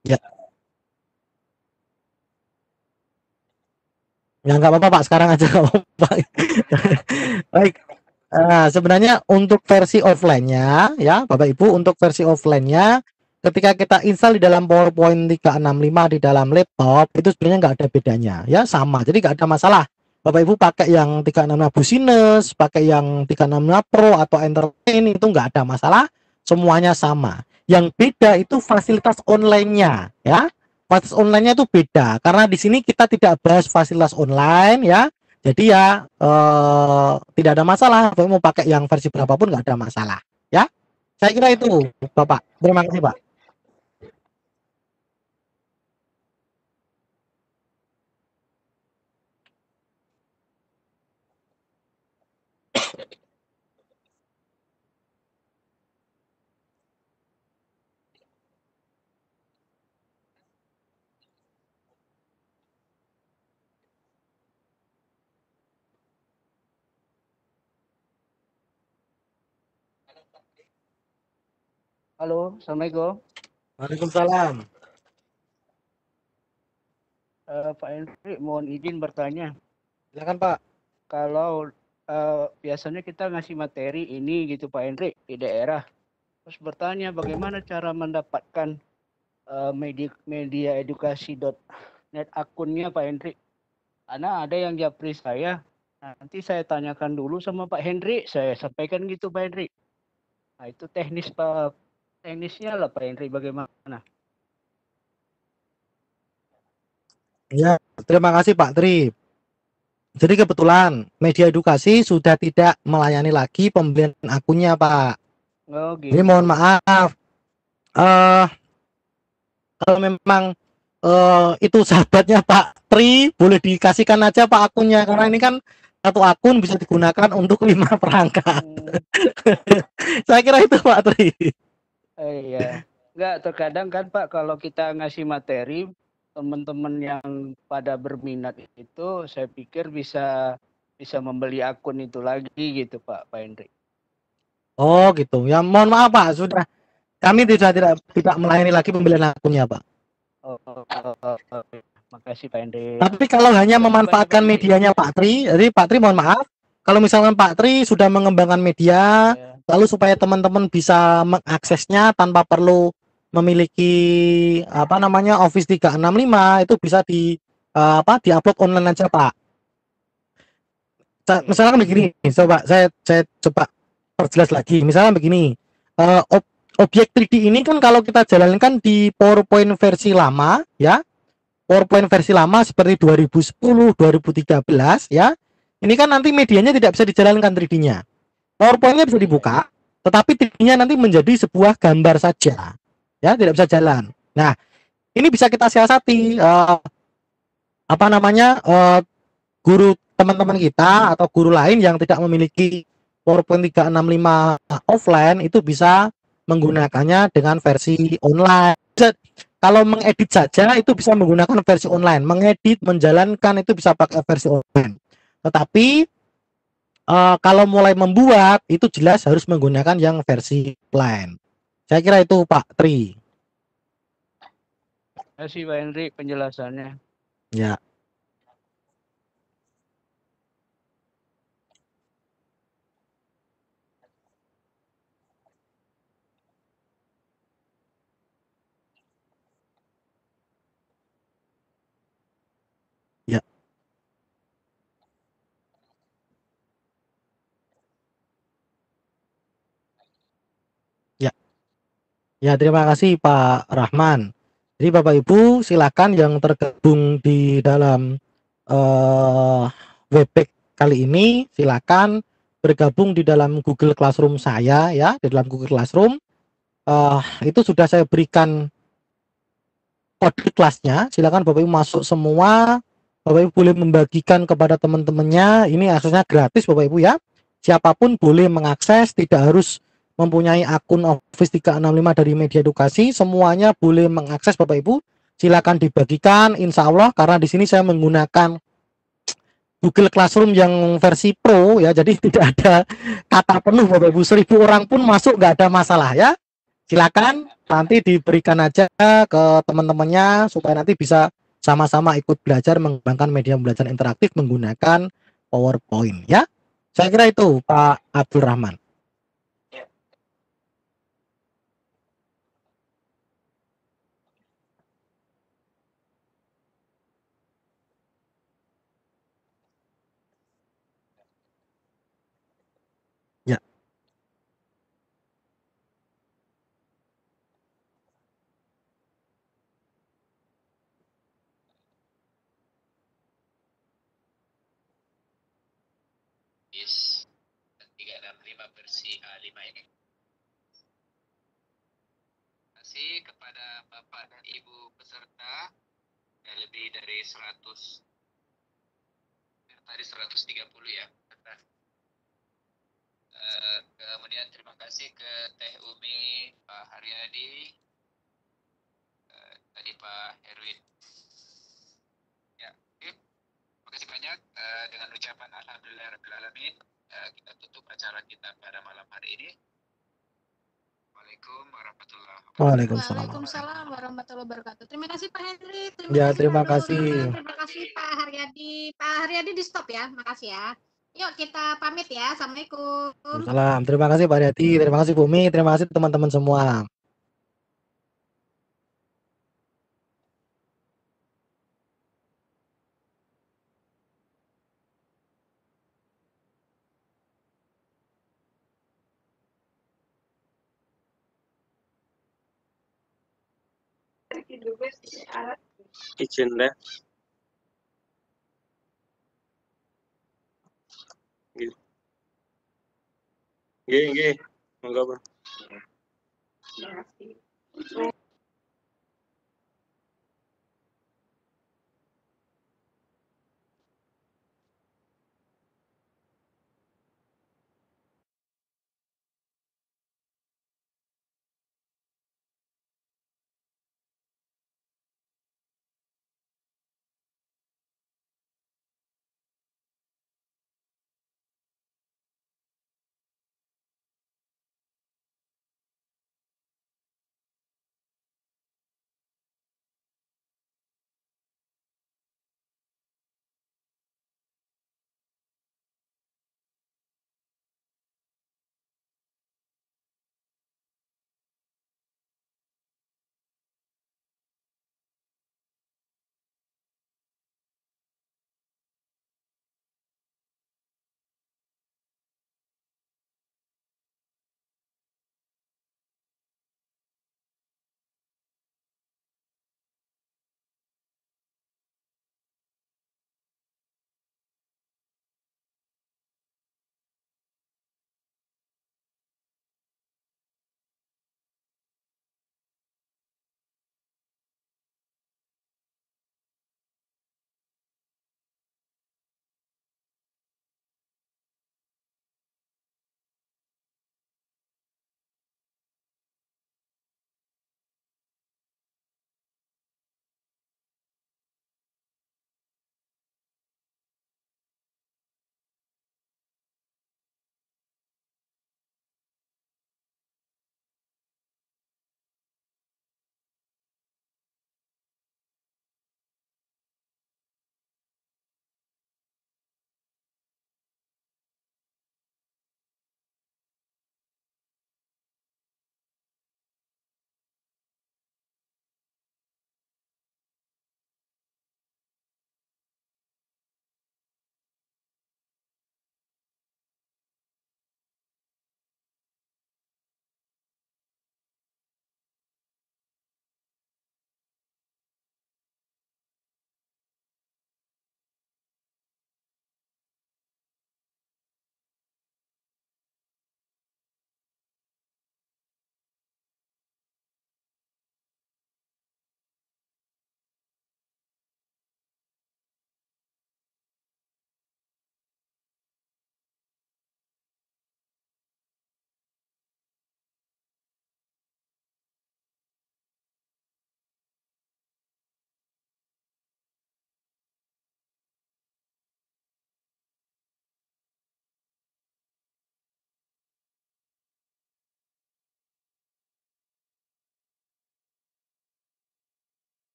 Ya, ya nggak apa-apa Pak, sekarang aja nggak apa-apa. Baik. Nah, sebenarnya untuk versi offline-nya ya, Bapak Ibu, untuk versi offline-nya ketika kita install di dalam PowerPoint 365 di dalam laptop itu sebenarnya nggak ada bedanya ya, sama. Jadi nggak ada masalah. Bapak Ibu pakai yang 365 Business, pakai yang 365 Pro atau Entertain itu nggak ada masalah, semuanya sama. Yang beda itu fasilitas online-nya ya. Fasilitas online-nya itu beda karena di sini kita tidak bahas fasilitas online ya, jadi ya tidak ada masalah. Bapak mau pakai yang versi berapapun nggak ada masalah. Ya, saya kira itu Bapak. Terima kasih Pak. Halo, Assalamualaikum. Waalaikumsalam. Pak Henry, mohon izin bertanya. Silakan Pak. Kalau biasanya kita ngasih materi ini gitu Pak Henry di daerah, terus bertanya bagaimana cara mendapatkan media edukasi.net akunnya Pak Henry. Karena ada yang japri saya, nanti saya tanyakan dulu sama Pak Henry, saya sampaikan gitu Pak Henry. Nah itu teknisnya lah Pak Henry bagaimana? Ya, terima kasih Pak Tri. Jadi kebetulan media edukasi sudah tidak melayani lagi pembelian akunnya Pak. Oh gitu. Jadi mohon maaf. Kalau memang itu sahabatnya Pak Tri, boleh dikasihkan aja Pak akunnya, karena ini kan satu akun bisa digunakan untuk 5 perangkat. Saya kira itu Pak Tri. Iya. Enggak, terkadang kan Pak kalau kita ngasih materi, teman-teman yang pada berminat itu saya pikir bisa membeli akun itu lagi gitu Pak Henry. Oh gitu. Ya mohon maaf Pak, sudah kami tidak melayani lagi pembelian akunnya Pak. Makasih Pak Henry. Tapi kalau hanya memanfaatkan medianya Pak Tri, jadi Pak Tri mohon maaf, kalau misalkan Pak Tri sudah mengembangkan media, lalu supaya teman-teman bisa mengaksesnya tanpa perlu memiliki Office 365, itu bisa diupload online aja Pak. Misalkan begini, saya coba perjelas lagi. Misalnya begini, objek 3D ini kan kalau kita jalankan di PowerPoint versi lama ya, PowerPoint versi lama seperti 2010, 2013 ya. Ini kan nanti medianya tidak bisa dijalankan 3D-nya. PowerPoint-nya bisa dibuka, tetapi 3D-nya nanti menjadi sebuah gambar saja. Ya, tidak bisa jalan. Nah, ini bisa kita siasati guru teman-teman kita atau guru lain yang tidak memiliki PowerPoint 365 offline itu bisa menggunakannya dengan versi online. Kalau mengedit saja itu bisa menggunakan versi online, mengedit, menjalankan itu bisa pakai versi online. Tetapi kalau mulai membuat itu jelas harus menggunakan yang versi offline. Saya kira itu Pak Tri. Terima kasih Pak Henry penjelasannya. Ya. Ya. Ya. Ya, terima kasih Pak Rahman. Jadi Bapak Ibu silakan yang tergabung di dalam Webex kali ini silakan bergabung di dalam Google Classroom saya ya, di dalam Google Classroom. Itu sudah saya berikan kode kelasnya. Silakan Bapak Ibu masuk semua. Bapak Ibu boleh membagikan kepada teman-temannya. Ini aksesnya gratis Bapak Ibu ya. Siapapun boleh mengakses, tidak harus mempunyai akun Office 365 dari media edukasi, semuanya boleh mengakses Bapak Ibu. Silakan dibagikan, insya Allah, karena di sini saya menggunakan Google Classroom yang versi Pro ya, jadi tidak ada kata penuh Bapak Ibu, 1000 orang pun masuk nggak ada masalah ya. Silakan nanti diberikan aja ke teman-temannya supaya nanti bisa sama-sama ikut belajar mengembangkan media pembelajaran interaktif menggunakan PowerPoint ya. Saya kira itu Pak Abdul Rahman. Ya. Office 365 versi A5 ini. Terima kasih kepada Bapak dan Ibu peserta yang lebih dari 100 tadi 130 ya. Kemudian terima kasih ke Teh Umi, Pak Haryadi, tadi Pak Herwin. Ya, oke. Terima kasih banyak. Dengan ucapan Alhamdulillahirrahmanirrahim, kita tutup acara kita pada malam hari ini. Assalamualaikum warahmatullahi wabarakatuh. Waalaikumsalam. Waalaikumsalam warahmatullahi wabarakatuh. Terima kasih Pak Henry, terima Ya, kasih terima Pak Nur, kasih. terima kasih Pak Haryadi. Pak Haryadi di stop ya, makasih ya. Yuk kita pamit ya, Assalamualaikum. Salam. Terima kasih Pak Haryadi, terima kasih Bumi, terima kasih teman-teman semua. Izin deh. Nggih, nggih. Monggo, Pak.